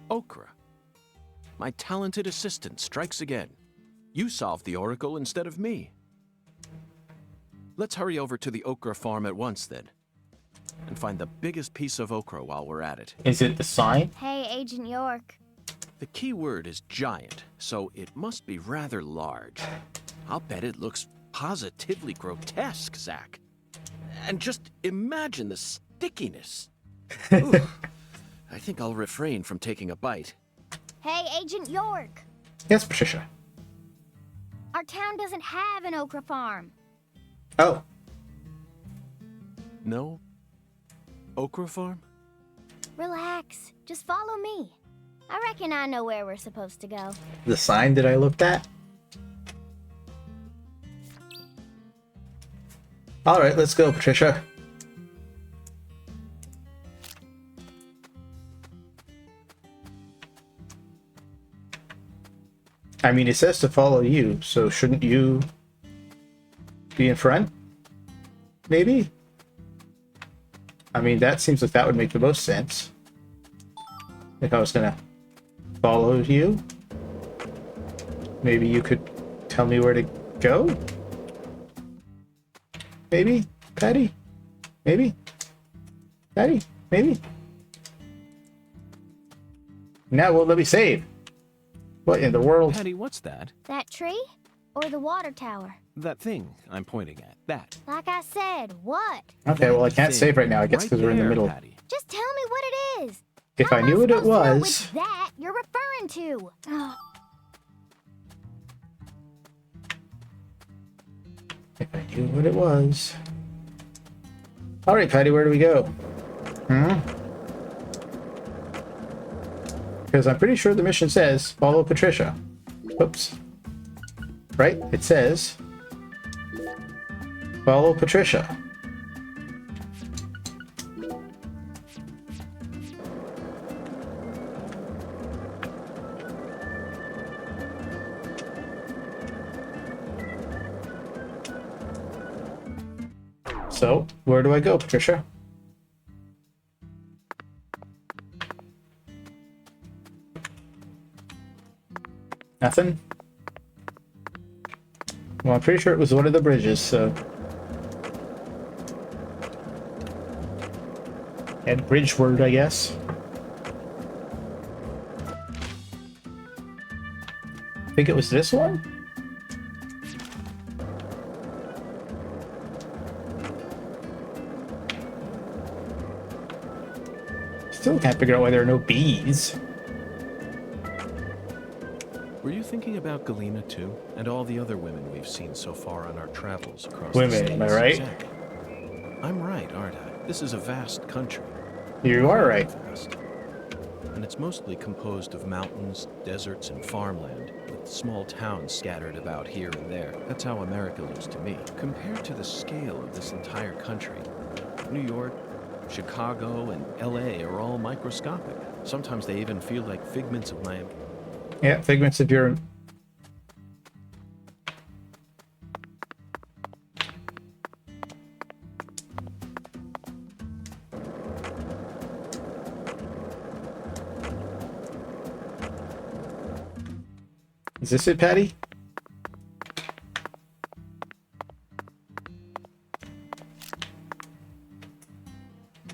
Okra. My talented assistant strikes again. You solved the oracle instead of me. Let's hurry over to the okra farm at once, then. And find the biggest piece of okra while we're at it. Is it the sign? Hey, Agent York. The key word is giant, so it must be rather large. I'll bet it looks positively grotesque, Zach. And just imagine the stickiness. Ooh, I think I'll refrain from taking a bite. Hey, Agent York. Yes, Patricia. Our town doesn't have an okra farm. Oh, No? Okra farm? Relax. Just follow me. I reckon I know where we're supposed to go. the sign that I looked at? All right, let's go, Patricia. I mean, it says to follow you, so shouldn't you be in front? Maybe? I mean, that seems like that would make the most sense. If I was gonna follow you, maybe you could tell me where to go? Maybe? Patty? Maybe? Patty? Maybe? Now it won't let me save. What in the world? Patty, what's that? That tree? Or the water tower? That thing I'm pointing at. That. Like I said, what? Okay, well I That can't thing save right now, I guess, right because we're in the there, middle. Patty. Just tell me what it is. If How I am knew what it supposed to know was... which that you're referring to? Ugh. If I knew what it was... Alright, Patty, where do we go? Because I'm pretty sure the mission says, follow Patricia. Oops. Right? It says, follow Patricia. So, where do I go, Patricia? Nothing? Well, I'm pretty sure it was one of the bridges, so... And bridge word, I guess. I think it was this one? Still can't figure out why there are no bees. Were you thinking about Galena too? And all the other women we've seen so far on our travels across Women, the states? am I right? Exactly. I'm right, aren't I? This is a vast country. You are right. Vast. And it's mostly composed of mountains, deserts, and farmland, with small towns scattered about here and there. That's how America looks to me. Compared to the scale of this entire country, New York, Chicago, and LA are all microscopic. Sometimes they even feel like figments of my... Yeah, figments of your... Is this it, Patty?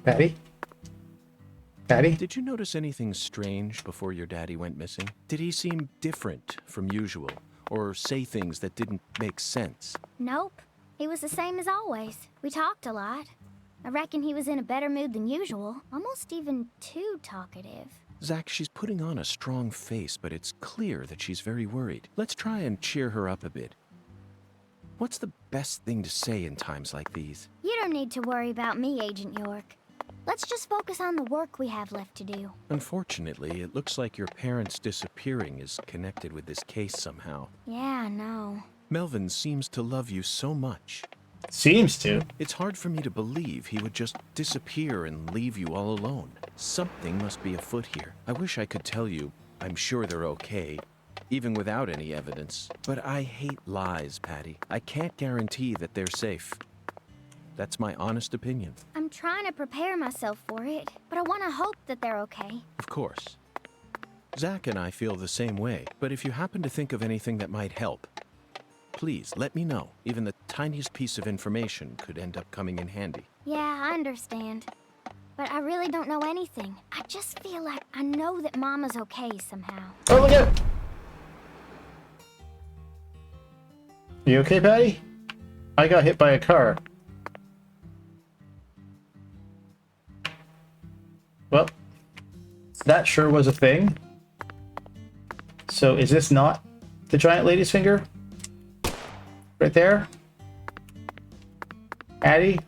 Patty? Patty? Did you notice anything strange before your daddy went missing? Did he seem different from usual? Or say things that didn't make sense? Nope. He was the same as always. We talked a lot. I reckon he was in a better mood than usual. Almost even too talkative. Zach, she's putting on a strong face, but it's clear that she's very worried. Let's try and cheer her up a bit. What's the best thing to say in times like these? You don't need to worry about me, Agent York. Let's just focus on the work we have left to do. Unfortunately, it looks like your parents disappearing is connected with this case somehow. Yeah, I know. Melvin seems to love you so much. Seems to. It's hard for me to believe he would just disappear and leave you all alone. Something must be afoot here. I wish I could tell you I'm sure they're okay, even without any evidence. But I hate lies, Patty. I can't guarantee that they're safe. That's my honest opinion. I'm trying to prepare myself for it, but I want to hope that they're okay. Of course. Zach and I feel the same way, but if you happen to think of anything that might help, please let me know. Even the tiniest piece of information could end up coming in handy. Yeah, I understand. But I really don't know anything. I just feel like I know that Mama's okay somehow. Oh, look out! You okay, Patty? I got hit by a car. Well, that sure was a thing. So is this not the giant lady's finger? Right there? Patty?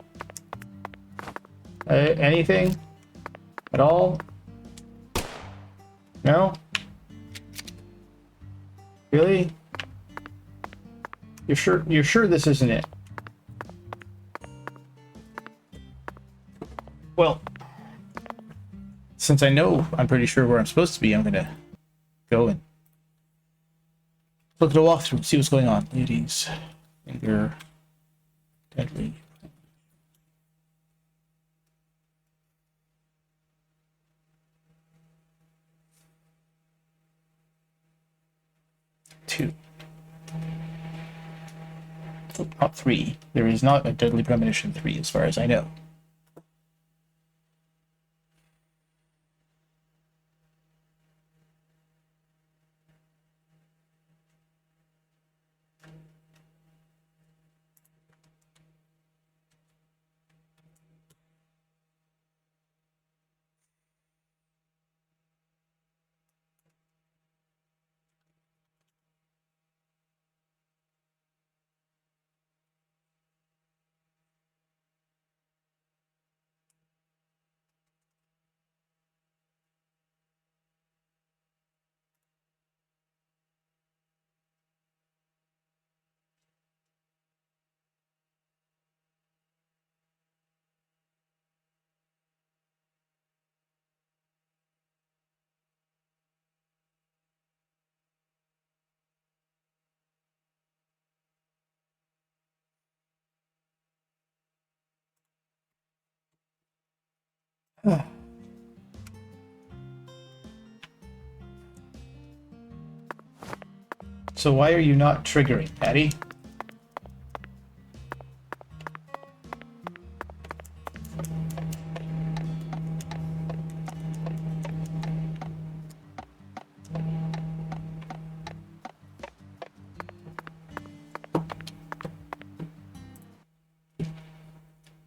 Anything? At all? No? Really? You're sure this isn't it? Well, since I know I'm pretty sure where I'm supposed to be, I'm gonna go and look at a walkthrough and see what's going on. Ladies, finger, deadly. Two. Oh, not three. There is not a deadly premonition 3 as far as I know. So why are you not triggering, Patty?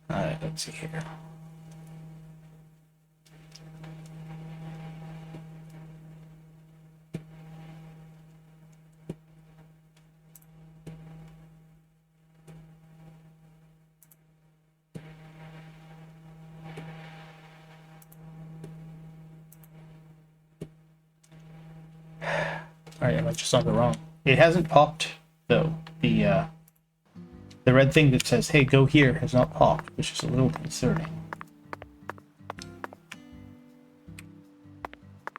Alright, let's see here. Alright, I'm just on the wrong. It hasn't popped, though. The red thing that says, hey, go here, has not popped, which is a little concerning.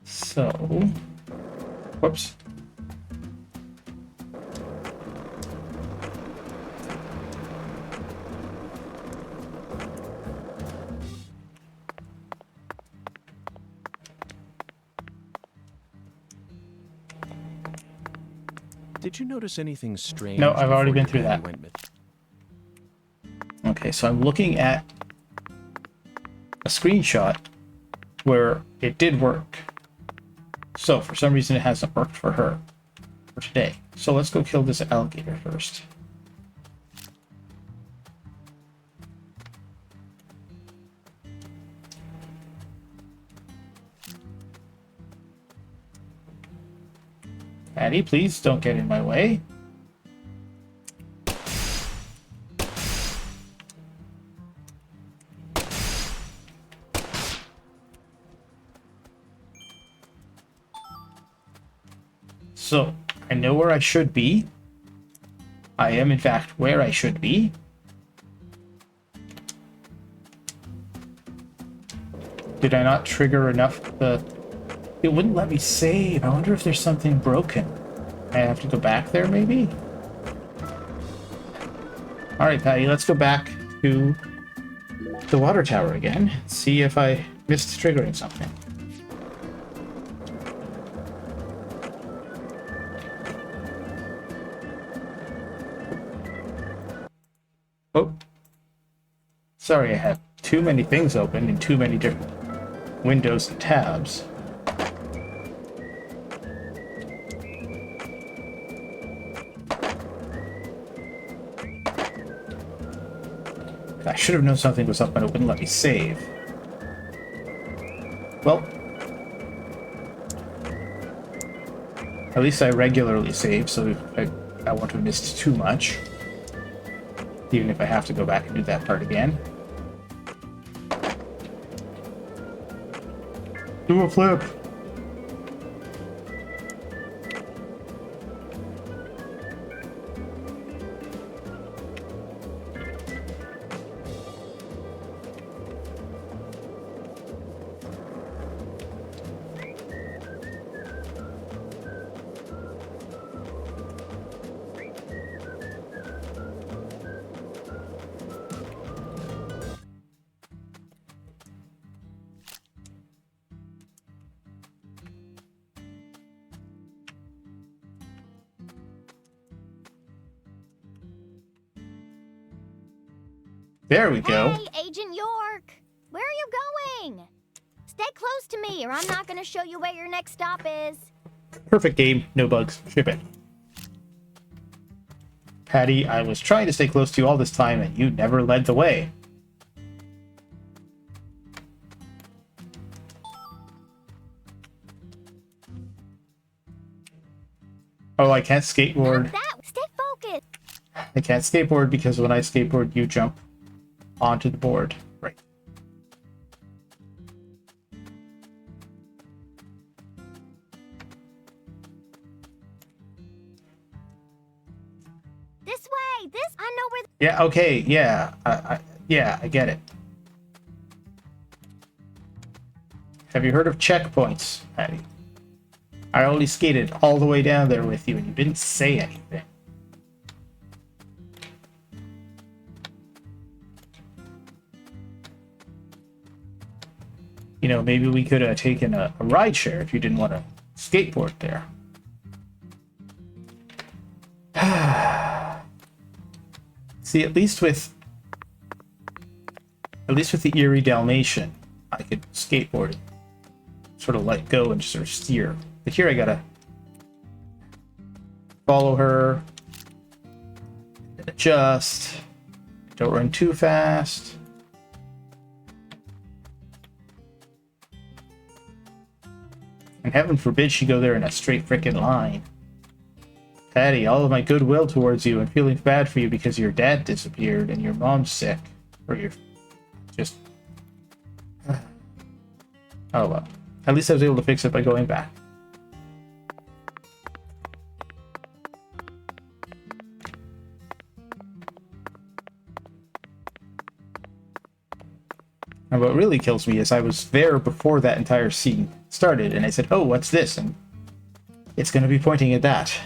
So... Whoops. Did you notice anything strange? No, I've already before been through your that. daddy went Okay, so I'm looking at a screenshot where it did work. So for some reason it hasn't worked for her for today. So let's go kill this alligator first. Patty, please don't get in my way. So, I know where I should be. I am, in fact, where I should be. Did I not trigger enough? It wouldn't let me save. I wonder if there's something broken. I have to go back there, maybe? Alright, Patty, let's go back to the water tower again. See if I missed triggering something. Oh. Sorry, I have too many things open in too many different windows and tabs. I should have known something was up and it wouldn't let me save. Well, at least I regularly save, so I won't have missed too much. Even if I have to go back and do that part again. Do a flip! There we go. Hey, Agent York! Where are you going? Stay close to me, or I'm not gonna show you where your next stop is. Perfect game. No bugs. Ship it. Patty, I was trying to stay close to you all this time, and you never led the way. Oh, I can't skateboard. Not that. Stay focused. I can't skateboard because when I skateboard, you jump onto the board. Right. This way. This. I know where. Yeah, okay, yeah. Yeah, I get it. Have you heard of checkpoints, Patty? I already skated all the way down there with you and you didn't say anything. You know, maybe we could have taken a ride share if you didn't want to skateboard there. See, at least with the Erie Dalmatian, I could skateboard and sort of let go and just sort of steer. But here I gotta follow her, and adjust, don't run too fast. And heaven forbid she go there in a straight frickin' line. Patty, all of my goodwill towards you and feeling bad for you because your dad disappeared and your mom's sick. Or you're just... Oh well. At least I was able to fix it by going back. And what really kills me is I was there before that entire scene started, and I said, oh, what's this? And it's going to be pointing at that.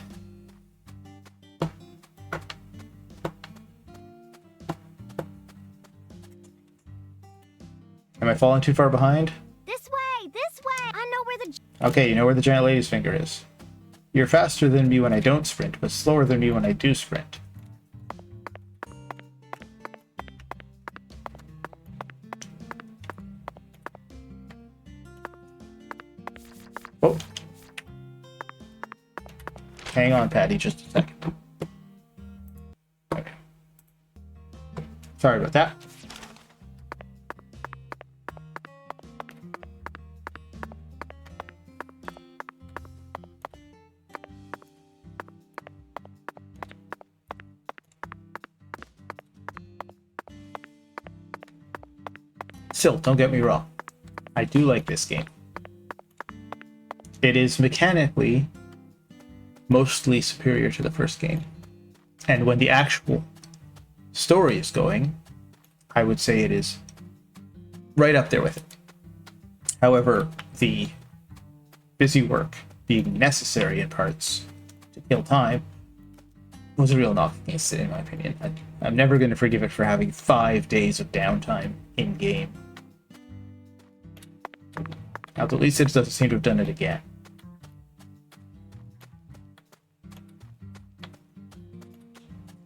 Am I falling too far behind? This way. This way. I know where the. Okay, you know where the giant lady's finger is. You're faster than me when I don't sprint, but slower than me when I do sprint. Oh. Hang on, Patty, just a second. Okay. Sorry about that. Still, don't get me wrong. I do like this game. It is mechanically mostly superior to the first game. And when the actual story is going, I would say it is right up there with it. However, the busy work being necessary in parts to kill time was a real knock against it, in my opinion. I'm never going to forgive it for having 5 days of downtime in-game. Now, at least it doesn't seem to have done it again.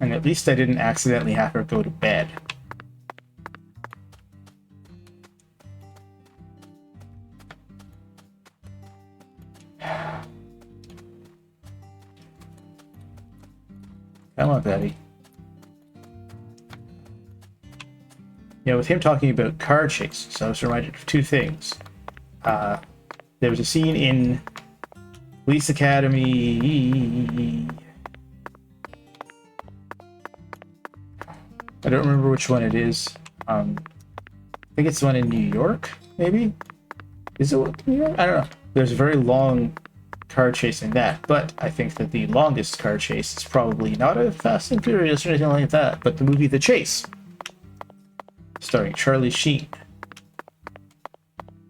And at least I didn't accidentally have her go to bed. Come on, Betty. You know, with him talking about car chases, I was reminded of two things. There was a scene in Police Academy. I don't remember which one it is. I think it's the one in New York, maybe? Is it New York? I don't know. There's a very long car chase in that, but I think that the longest car chase is probably not a Fast and Furious or anything like that, but the movie The Chase, starring Charlie Sheen,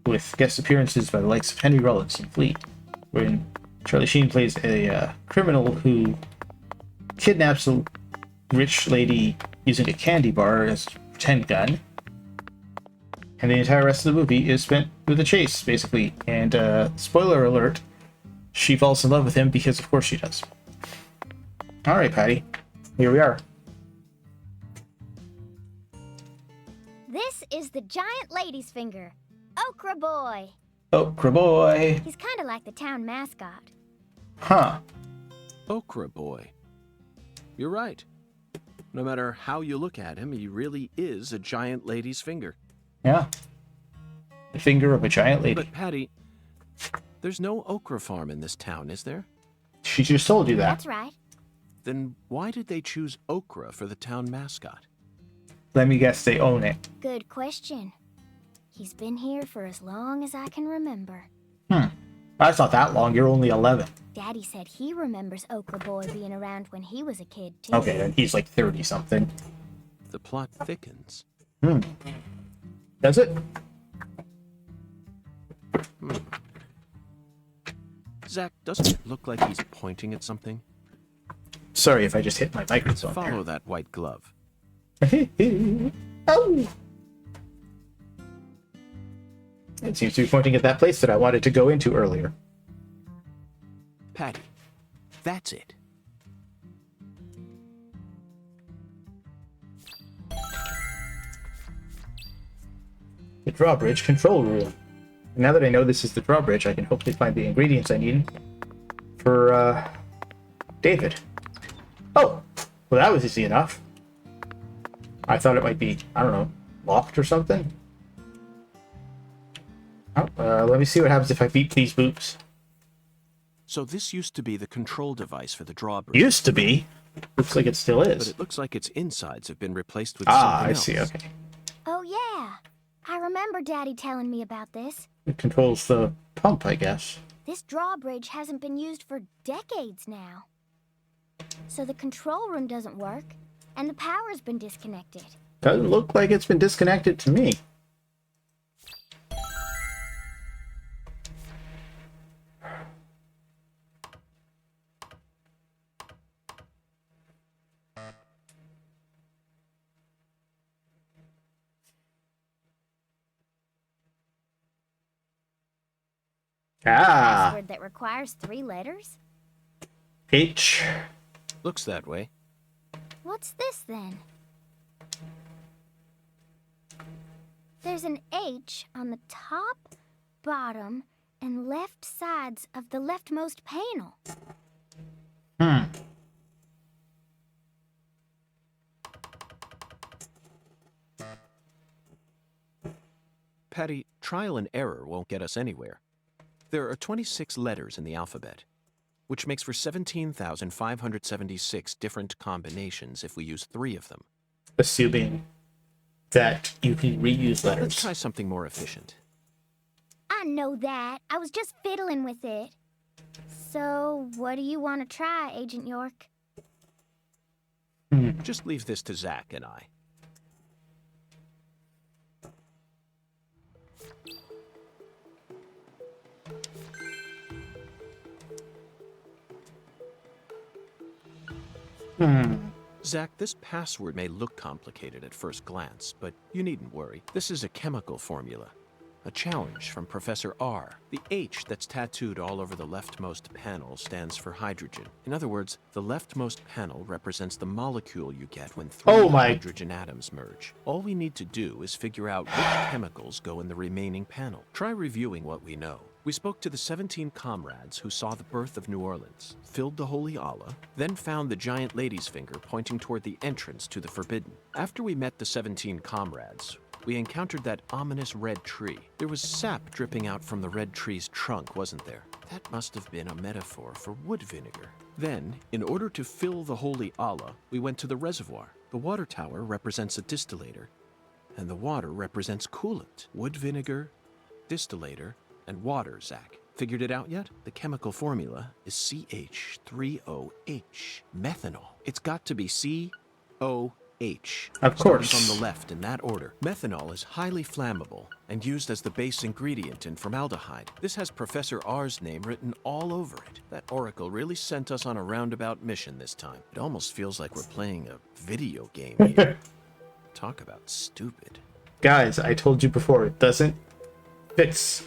with guest appearances by the likes of Henry Rollins and Fleet, wherein Charlie Sheen plays a criminal who kidnaps a rich lady using a candy bar as a pretend gun, and the entire rest of the movie is spent with a chase, basically. And spoiler alert, she falls in love with him because of course she does. Alright, Patty. Here we are. This is the giant lady's finger, Okra Boy. Okra boy. He's kind of like the town mascot. Huh. Okra boy. You're right. No matter how you look at him, he really is a giant lady's finger. Yeah. The finger of a giant lady. But Patty, there's no okra farm in this town, is there? She just told you that. That's right. Then why did they choose okra for the town mascot? Let me guess, they own it. Good question. He's been here for as long as I can remember. That's not that long. You're only 11. Daddy said he remembers Okra Boy being around when he was a kid, too. Okay, then he's like 30-something. The plot thickens. Does it? Zach, doesn't it look like he's pointing at something? Sorry if I just hit my microphone Follow that white glove. there. Oh! It seems to be pointing at that place that I wanted to go into earlier. Patty, that's it. The drawbridge control room. Now that I know this is the drawbridge, I can hopefully find the ingredients I need for, David. Oh! Well, that was easy enough. I thought it might be, I don't know, locked or something. Oh, let me see what happens if I beat these boots. So this used to be the control device for the drawbridge. Used to be. Looks like it still But is. it looks like its insides have been replaced with Ah, something I else. see, okay. Oh, yeah. I remember Daddy telling me about this. It controls the pump, I guess. This drawbridge hasn't been used for decades now. So the control room doesn't work, and the power's been disconnected. Doesn't look like it's been disconnected to me. Ah, Password that requires 3 letters? H. Looks that way. What's this then? There's an H on the top, bottom, and left sides of the leftmost panel. Patty, trial and error won't get us anywhere. There are 26 letters in the alphabet, which makes for 17,576 different combinations if we use 3 of them. Assuming that you can reuse Let's letters. try something more efficient. I know that. I was just fiddling with it. So, what do you want to try, Agent York? Just leave this to Zach and I. Zach, this password may look complicated at first glance, but you needn't worry. This is a chemical formula. A challenge from Professor R. The H that's tattooed all over the leftmost panel stands for hydrogen. In other words, the leftmost panel represents the molecule you get when 3 Oh my- hydrogen atoms merge. All we need to do is figure out which chemicals go in the remaining panel. Try reviewing what we know. We spoke to the 17 comrades who saw the birth of New Orleans, filled the Holy Allah, then found the giant lady's finger pointing toward the entrance to the Forbidden. After we met the 17 comrades, we encountered that ominous red tree. There was sap dripping out from the red tree's trunk, wasn't there? That must have been a metaphor for wood vinegar. Then, in order to fill the Holy Allah, we went to the reservoir. The water tower represents a distillator, and the water represents coolant. Wood vinegar, distillator, and water, Zach. Figured it out yet? The chemical formula is CH3OH, methanol. It's got to be COH. Of course. Starting from the left in that order. Methanol is highly flammable and used as the base ingredient in formaldehyde. This has Professor R's name written all over it. That oracle really sent us on a roundabout mission this time. It almost feels like we're playing a video game here. Talk about stupid. Guys, I told you before, it doesn't fix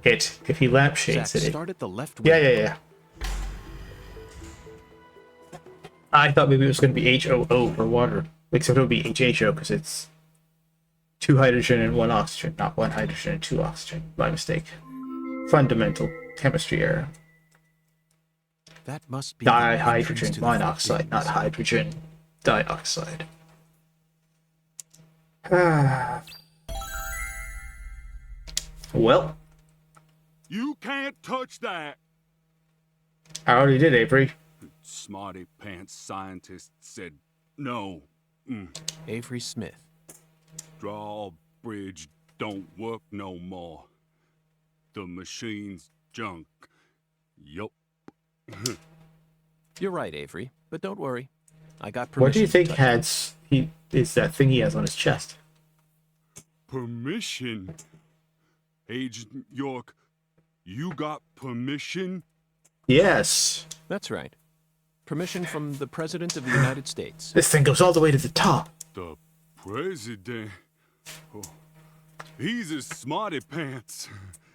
it if he lampshades Zach, it. start at the left Yeah, window. yeah, yeah. I thought maybe it was going to be HOO for water. Except it would be HHO because it's 2 hydrogen and 1 oxygen, not 1 hydrogen and 2 oxygen. My mistake. Fundamental chemistry error. That must be the entrance Dihydrogen to the monoxide, not footings. hydrogen dioxide. Ah. Well, You can't touch that! I already did, Avery. Smarty pants scientist said no. Avery Smith. Drawbridge don't work no more. The machine's junk. Yup. You're right, Avery, but don't worry. I got permission. What do you think to touch it. is that thing he has on his chest? Permission? Agent York, you got permission? Yes. That's right. Permission from the President of the United States. This thing goes all the way to the top. The president? Oh, he's a smarty pants.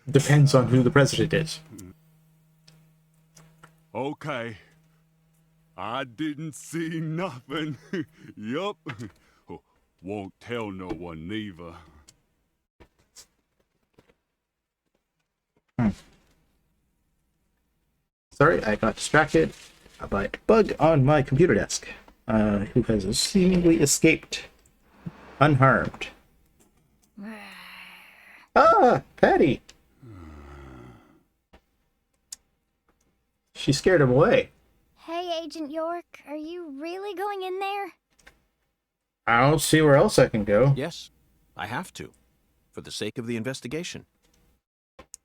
Depends on who the president is. Okay. I didn't see nothing. Yup. Won't tell no one neither. Sorry, I got distracted by a bug on my computer desk, who has seemingly escaped unharmed. Ah, Patty! She scared him away. Hey, Agent York, are you really going in there? I don't see where else I can go. Yes, I have to. For the sake of the investigation.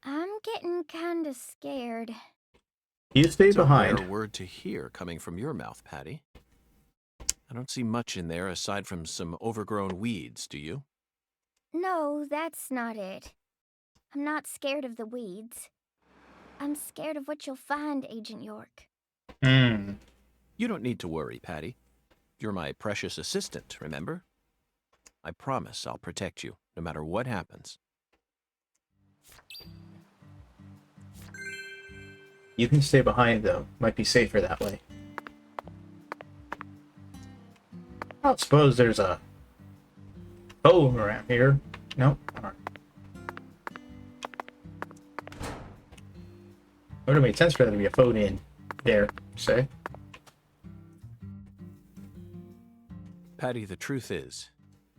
I'm getting kinda scared. You stay It's a behind. rare word to hear coming from your mouth, Patty. I don't see much in there aside from some overgrown weeds, do you? No, that's not it. I'm not scared of the weeds. I'm scared of what you'll find, Agent York. Hmm. You don't need to worry, Patty. You're my precious assistant, remember? I promise I'll protect you, no matter what happens. You can stay behind, though. Might be safer that way. I don't suppose there's a phone around here. Nope. Alright. Would have made sense for there to be a phone in there, say. Patty, the truth is,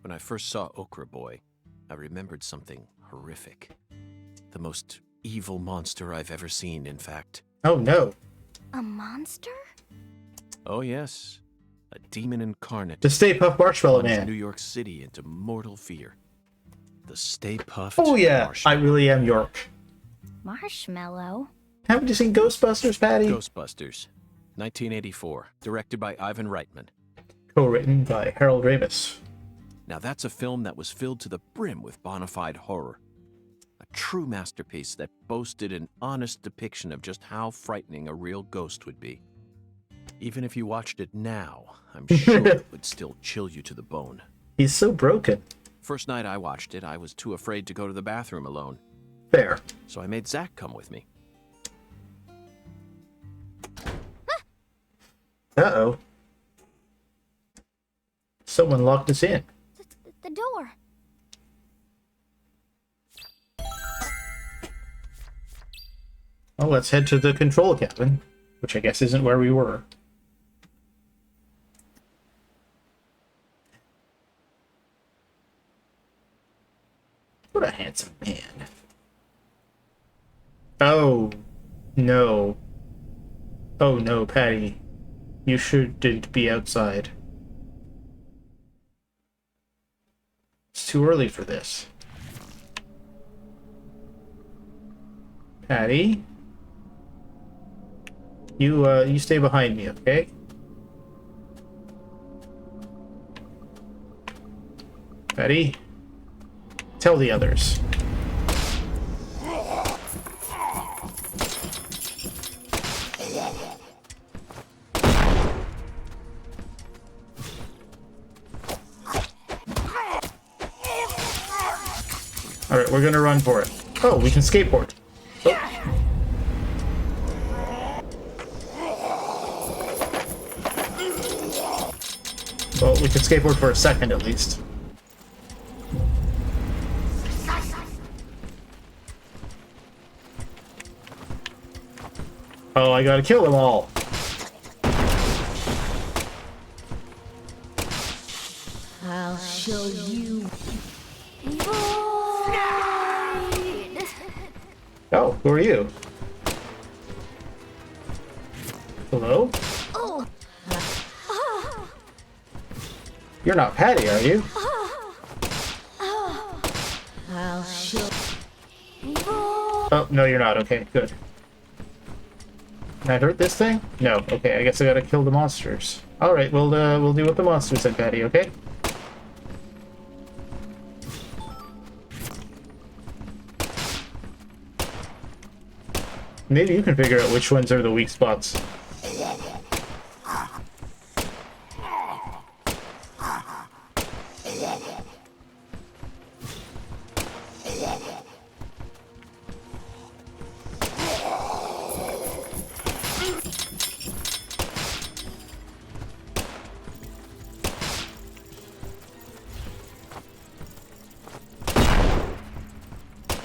when I first saw Okra Boy, I remembered something horrific. The most evil monster I've ever seen, in fact. Oh no. A monster? Oh yes, a demon incarnate. The Stay Puft Marshmallow plunged Man. New York City into mortal fear. The Stay Puft Oh yeah, I Marshmallow. really am York. Marshmallow? Haven't you seen Ghostbusters, Patty? Ghostbusters, 1984, directed by Ivan Reitman. Co-written by Harold Ramis. Now that's a film that was filled to the brim with bona fide horror. A true masterpiece that boasted an honest depiction of just how frightening a real ghost would be. Even if you watched it now, I'm sure it would still chill you to the bone. He's so broken. First night I watched it, I was too afraid to go to the bathroom alone. Fair. So I made Zach come with me. Uh-oh. Someone locked us in. The door. Well, let's head to the control cabin, which I guess isn't where we were. What a handsome man. Oh, no. Oh no, Patty. You shouldn't be outside. It's too early for this. Patty? You stay behind me, okay? Patty? Tell the others. Alright, we're gonna run for it. Oh, we can skateboard. Oh. Well, we can skateboard for a second at least. Oh, I gotta kill them all. I'll show you. Oh, who are you? Hello? You're not Patty, are you? I'll show. Oh, no, you're not. Okay, good. Can I hurt this thing? No. Okay, I guess I gotta kill the monsters. Alright, we'll do what the monsters said, Patty, okay? Maybe you can figure out which ones are the weak spots.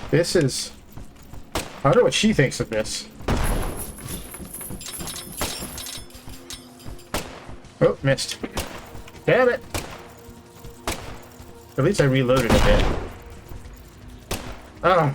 This is... I wonder what she thinks of this. Oh, missed. Damn it! At least I reloaded a bit. Ah.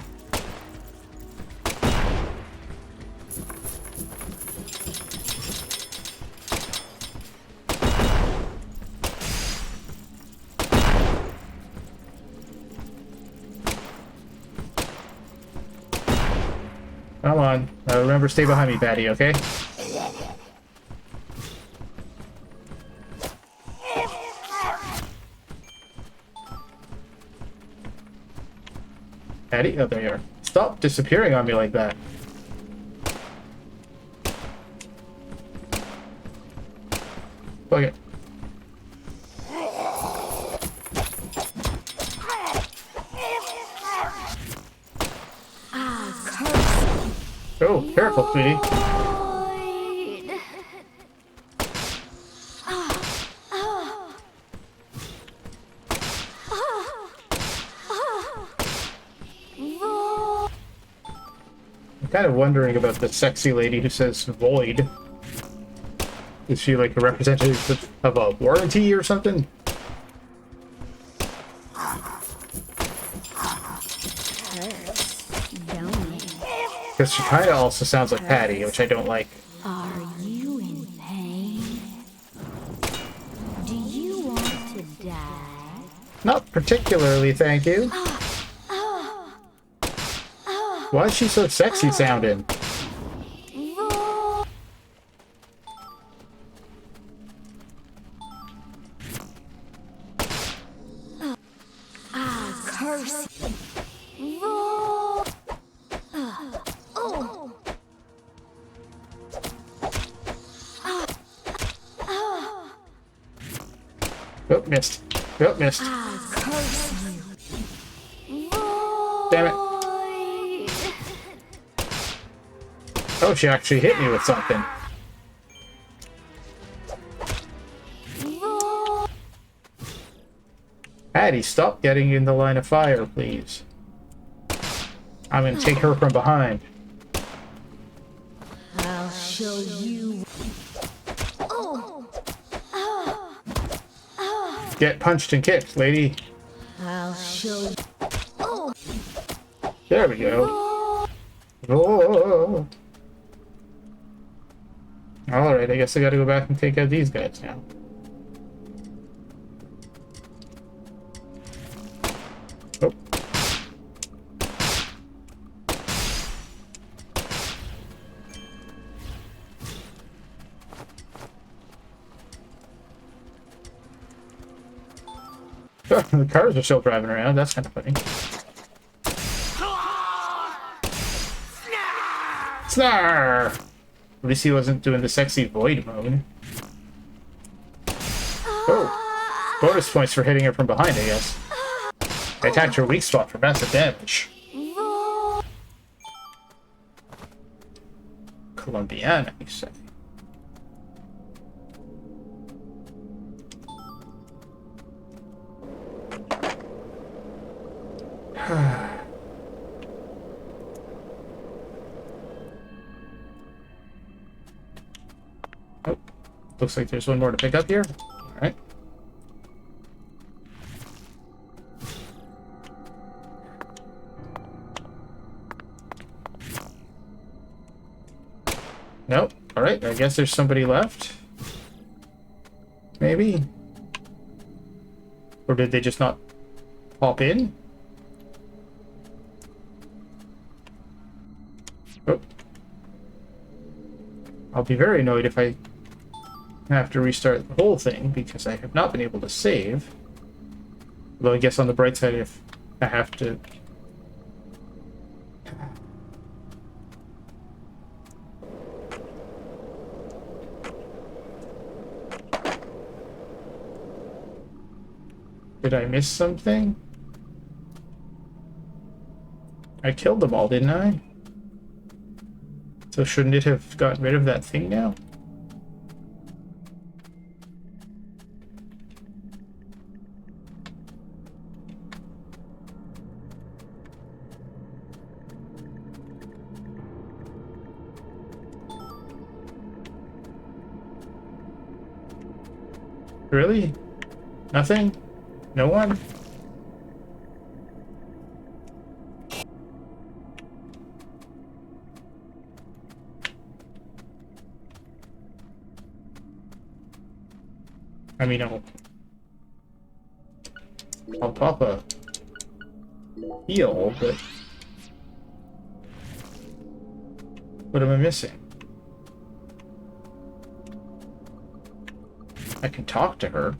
Come on. Remember, stay behind me, Patty, okay? Patty? Oh, there you are. Stop disappearing on me like that. Fuck it. Oh, careful, sweetie. I'm kind of wondering about the sexy lady who says void. Is she like a representative of a warranty or something? Because she kind of also sounds like Patty, which I don't like. Are you in pain? Do you want to die? Not particularly, thank you. Why is she so sexy sounding? Curse. Oh, missed. Oh, missed. Damn it. Oh, she actually hit me with something. Patty, stop getting in the line of fire, please. I'm gonna take her from behind. I'll show you. Get punched and kicked, lady. I'll show you. There we go. Oh. Alright, I guess I gotta go back and take out these guys now. Oh. The cars are still driving around, that's kind of funny. Snarr! At least he wasn't doing the sexy void moan. Oh! Bonus points for hitting her from behind, I guess. I attacked her weak spot for massive damage. Colombiana, you say? Looks like there's one more to pick up here. Alright. Nope. Alright, I guess there's somebody left. Maybe? Or did they just not pop in? Oh. I'll be very annoyed if I have to restart the whole thing because I have not been able to save. Although I guess on the bright side, if I have to... Did I miss something? I killed them all, didn't I? So shouldn't it have gotten rid of that thing now? Really? Nothing? No one? I mean, I'll pop a heal, but what am I missing? I can talk to her.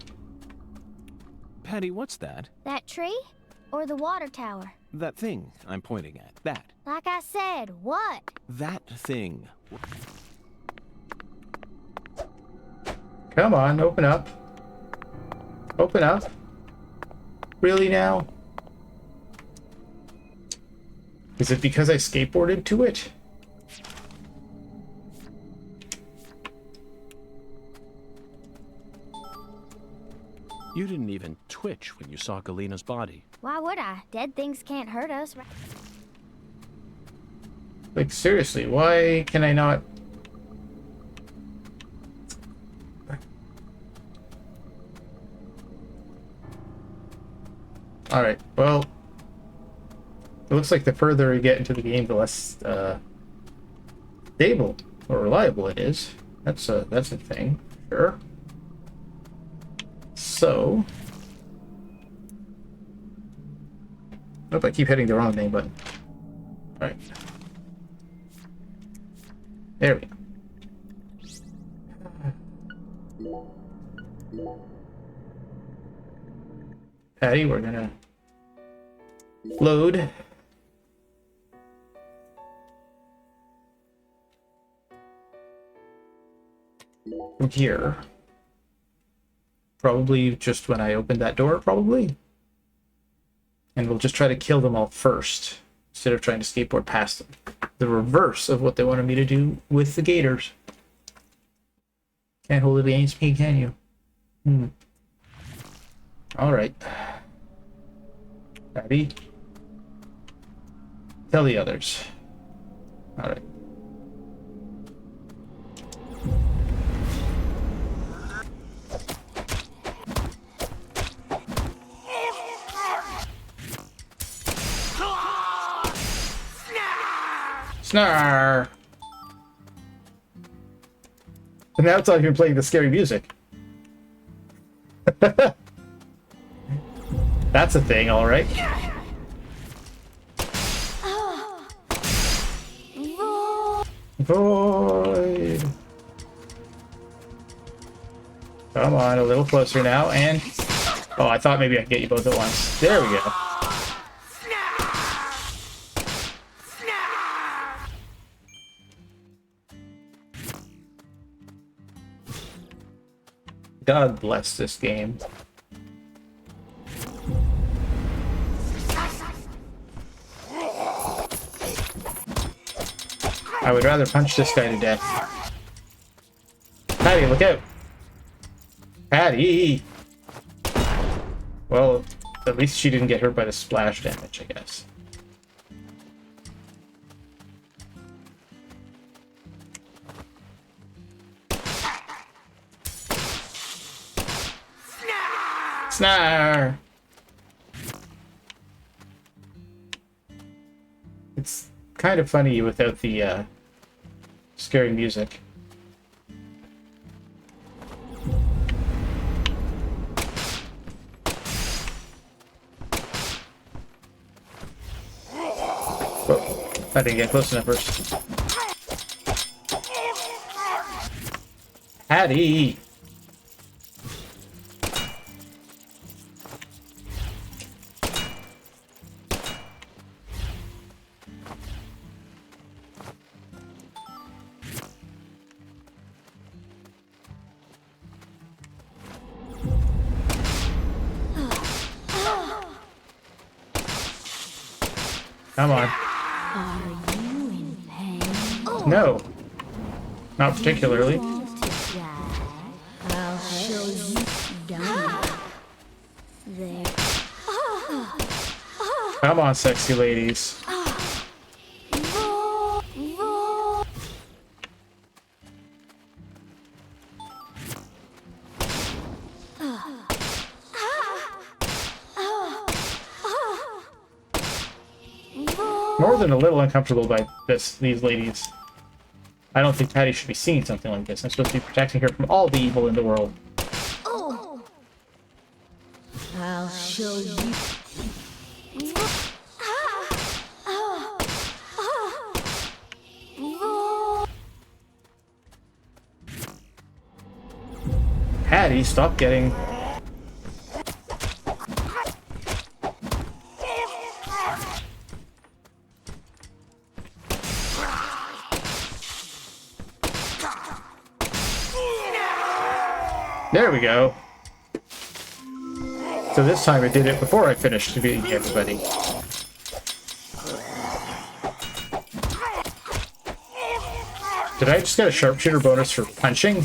Patty, what's that? That tree? Or the water tower? That thing I'm pointing at. That. Like I said, what? That thing. Come on, open up. Open up. Really now? Is it because I skateboarded to it? You didn't even twitch when you saw Galena's body. Why would I? Dead things can't hurt us. Like, seriously, why can I not... Alright, well... It looks like the further you get into the game, the less, stable or reliable it is. That's a thing, sure. So... Nope, I keep hitting the wrong name button. Alright. There we go. Patty, we're gonna load. From here. Probably just when I open that door, probably. And we'll just try to kill them all first, instead of trying to skateboard past them. The reverse of what they wanted me to do with the gators. Can't hold it against me, can you? Alright. Patty. Tell the others. Alright. Snar! And now it's not even playing the scary music. That's a thing, alright. Void. Come on, a little closer now, and... Oh, I thought maybe I could get you both at once. There we go. God bless this game. I would rather punch this guy to death. Patty, look out! Patty! Well, at least she didn't get hurt by the splash damage, I guess. Snare! It's kind of funny without the scary music. Oh, I didn't get close enough first. Hattie! Come on. Are you in pain? No. Not particularly. Want to die? I'll show you. Don't. There. Come on, sexy ladies. More than a little uncomfortable by these ladies. I don't think Patty should be seeing something like this. I'm supposed to be protecting her from all the evil in the world. I'll show you. Patty, stop getting... There we go. So this time I did it before I finished beating everybody. Did I just get a sharpshooter bonus for punching?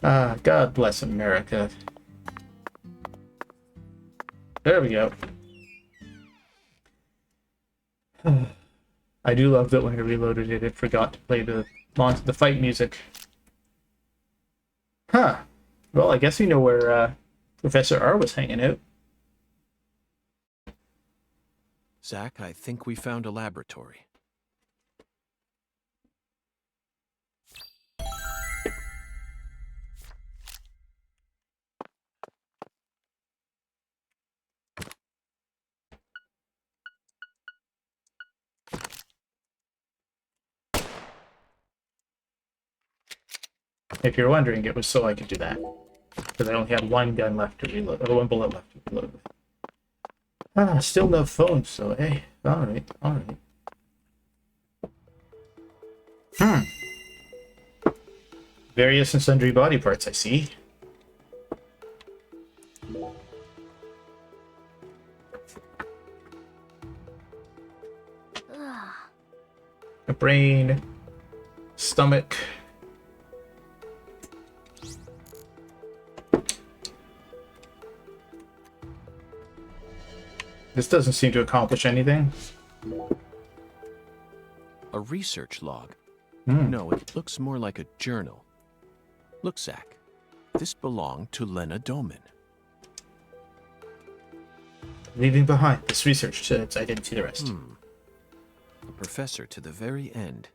Ah, God bless America. There we go. I do love that when I reloaded it, it forgot to play the fight music. Huh. Well, I guess we know where Professor R was hanging out. Zach, I think we found a laboratory. If you're wondering, it was so I could do that. Because I only had one gun left to reload, or one bullet left to reload with. Ah, still no phone, so hey. Alright, alright. Various and sundry body parts, I see. A brain, stomach. This doesn't seem to accomplish anything. A research log? No, it looks more like a journal. Look, Zach. This belonged to Lena Doman. Leaving behind this research says I didn't see the rest. The professor to the very end.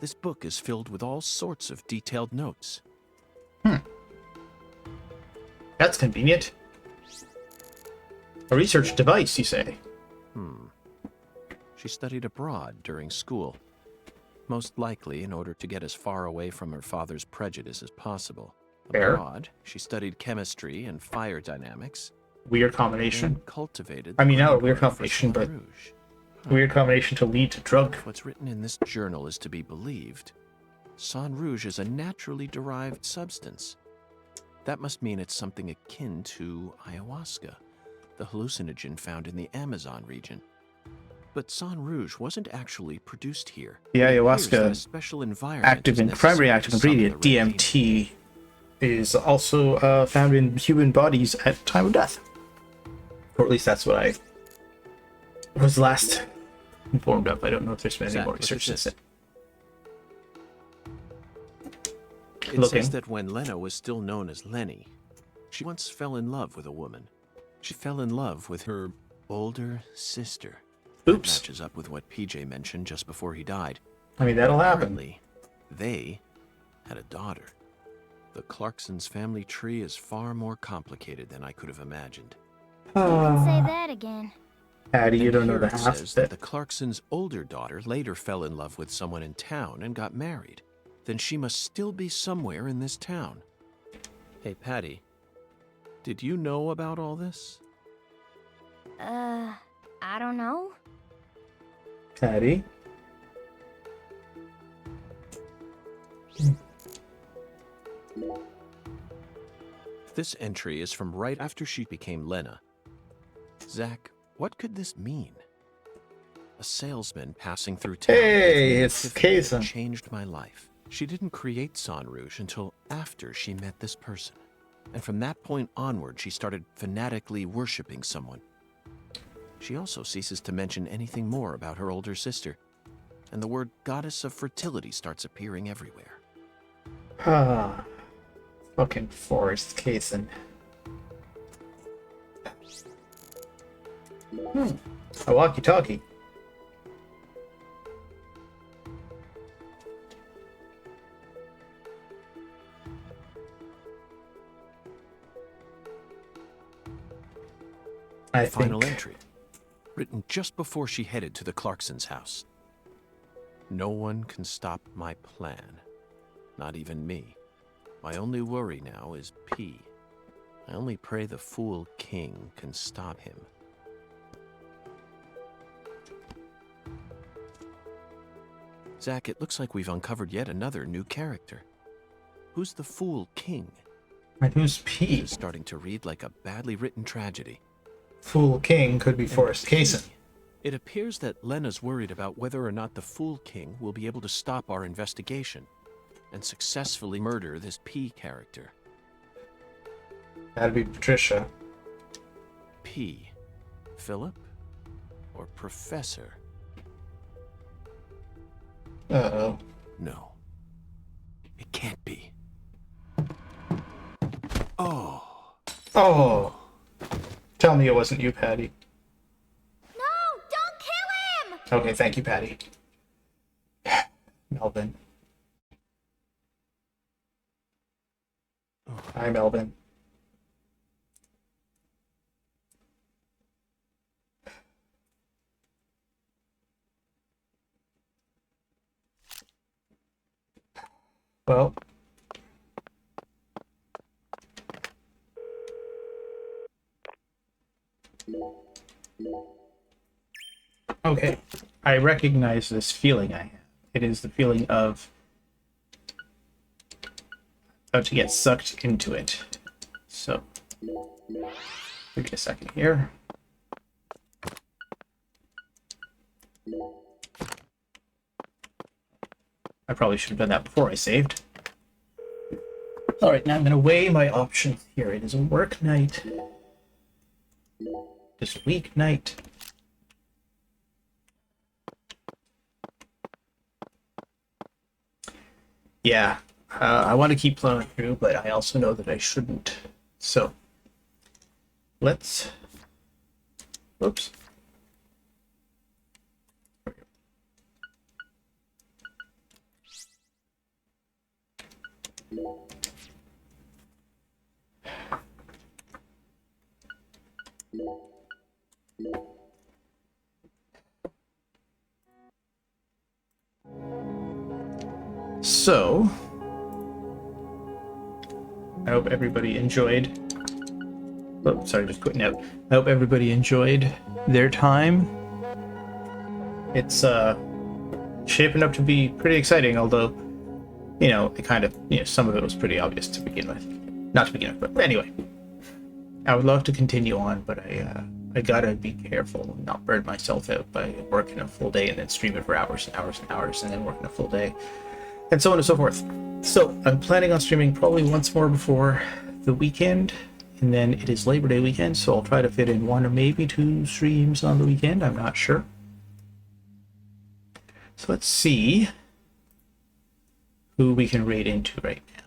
This book is filled with all sorts of detailed notes. That's convenient. A research device, you say? She studied abroad during school. Most likely in order to get as far away from her father's prejudice as possible. Fair. Abroad, she studied chemistry and fire dynamics. Weird combination. And cultivated. I mean, the not a brain weird for combination, but Rouge. weird combination to lead to drug. If what's written in this journal is to be believed, Sang Rouge is a naturally derived substance. That must mean it's something akin to ayahuasca, the hallucinogen found in the Amazon region. But Sang Rouge wasn't actually produced here. The It appears that a ayahuasca special environment is primary necessary active to summon ingredient, the red DMT, is also found in human bodies at time of death. Or at least that's what I was last informed of. I don't know if there's been any Zach, more look at research since this. then. It Looking. says that when Lena was still known as Lenny, she once fell in love with a woman. She fell in love with her older sister. Oops. That matches up with what PJ mentioned just before he died. I mean, that'll happen. Apparently, they had a daughter. The Clarksons' family tree is far more complicated than I could have imagined. You can say that again. Patty, you And don't know here the it half says of that it. the Clarksons' older daughter later fell in love with someone in town and got married. Then she must still be somewhere in this town. Hey, Patty, did you know about all this? I don't know. Patty? This entry is from right after she became Lena. Zach, what could this mean? A salesman passing through town. Hey, gave me an it's epiphany that Kaysen. changed my life. She didn't create San Rouge until after she met this person. And from that point onward, she started fanatically worshipping someone. She also ceases to mention anything more about her older sister, and the word goddess of fertility starts appearing everywhere. Ah, fucking Forrest Kaysen. A walkie-talkie. I Final think entry, written just before she headed to the Clarksons' house. No one can stop my plan. Not even me. My only worry now is P. I only pray the Fool King can stop him. Zach, it looks like we've uncovered yet another new character. Who's the Fool King? And who's This P? is starting to read like a badly written tragedy. Fool King could be And Forrest P. Kaysen. It appears that Lena's worried about whether or not the Fool King will be able to stop our investigation and successfully murder this P character. That'd be Patricia. P. Philip? Or Professor? Uh-oh. No. It can't be. Oh. Oh. Tell me it wasn't you, Patty. No, don't kill him! Okay, thank you, Patty. Melvin. Hi, Melvin. Well. Okay, I recognize this feeling I have. It is the feeling of about to get sucked into it. So, give me a second here. I probably should have done that before I saved. Alright, now I'm going to weigh my options here. It is a work night. This weeknight. Yeah, I want to keep plowing through, but I also know that I shouldn't. So, let's... Oops. So, I hope everybody enjoyed. Oh, sorry, just quitting out. I hope everybody enjoyed their time. It's shaping up to be pretty exciting, although, you know, it kind of, you know, some of it was pretty obvious to begin with. Not to begin with, but anyway. I would love to continue on, but I gotta be careful and not burn myself out by working a full day and then streaming for hours and hours and hours and then working a full day. And so on and so forth. So I'm planning on streaming probably once more before the weekend and then it is Labor Day weekend, so I'll try to fit in 1 or maybe 2 streams on the weekend. I'm not sure. So let's see who we can raid into right now.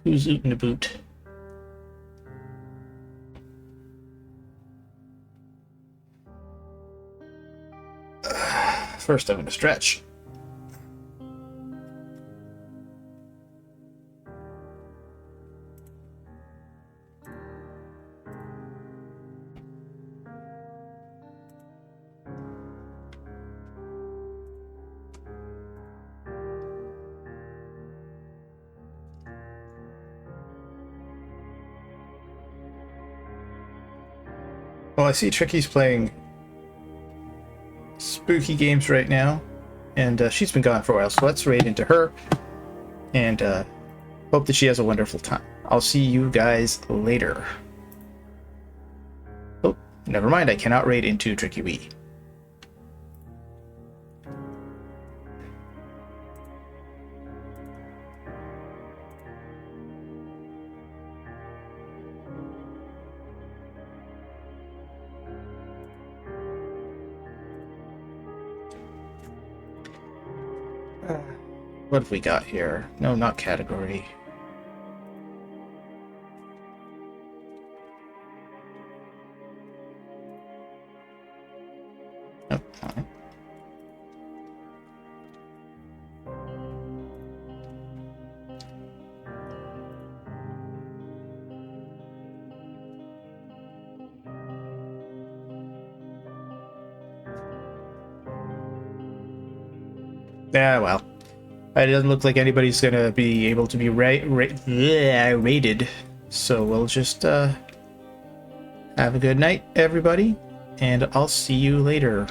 Who's ootin' a boot? First, I'm going to stretch. Well, I see Tricky's playing spooky games right now, and she's been gone for a while, so let's raid into her, and hope that she has a wonderful time. I'll see you guys later. Oh, never mind, I cannot raid into Tricky Wee. What have we got here? No, not category. Oh, fine. Yeah, well. It doesn't look like anybody's gonna be able to be rated, so we'll just have a good night, everybody, and I'll see you later.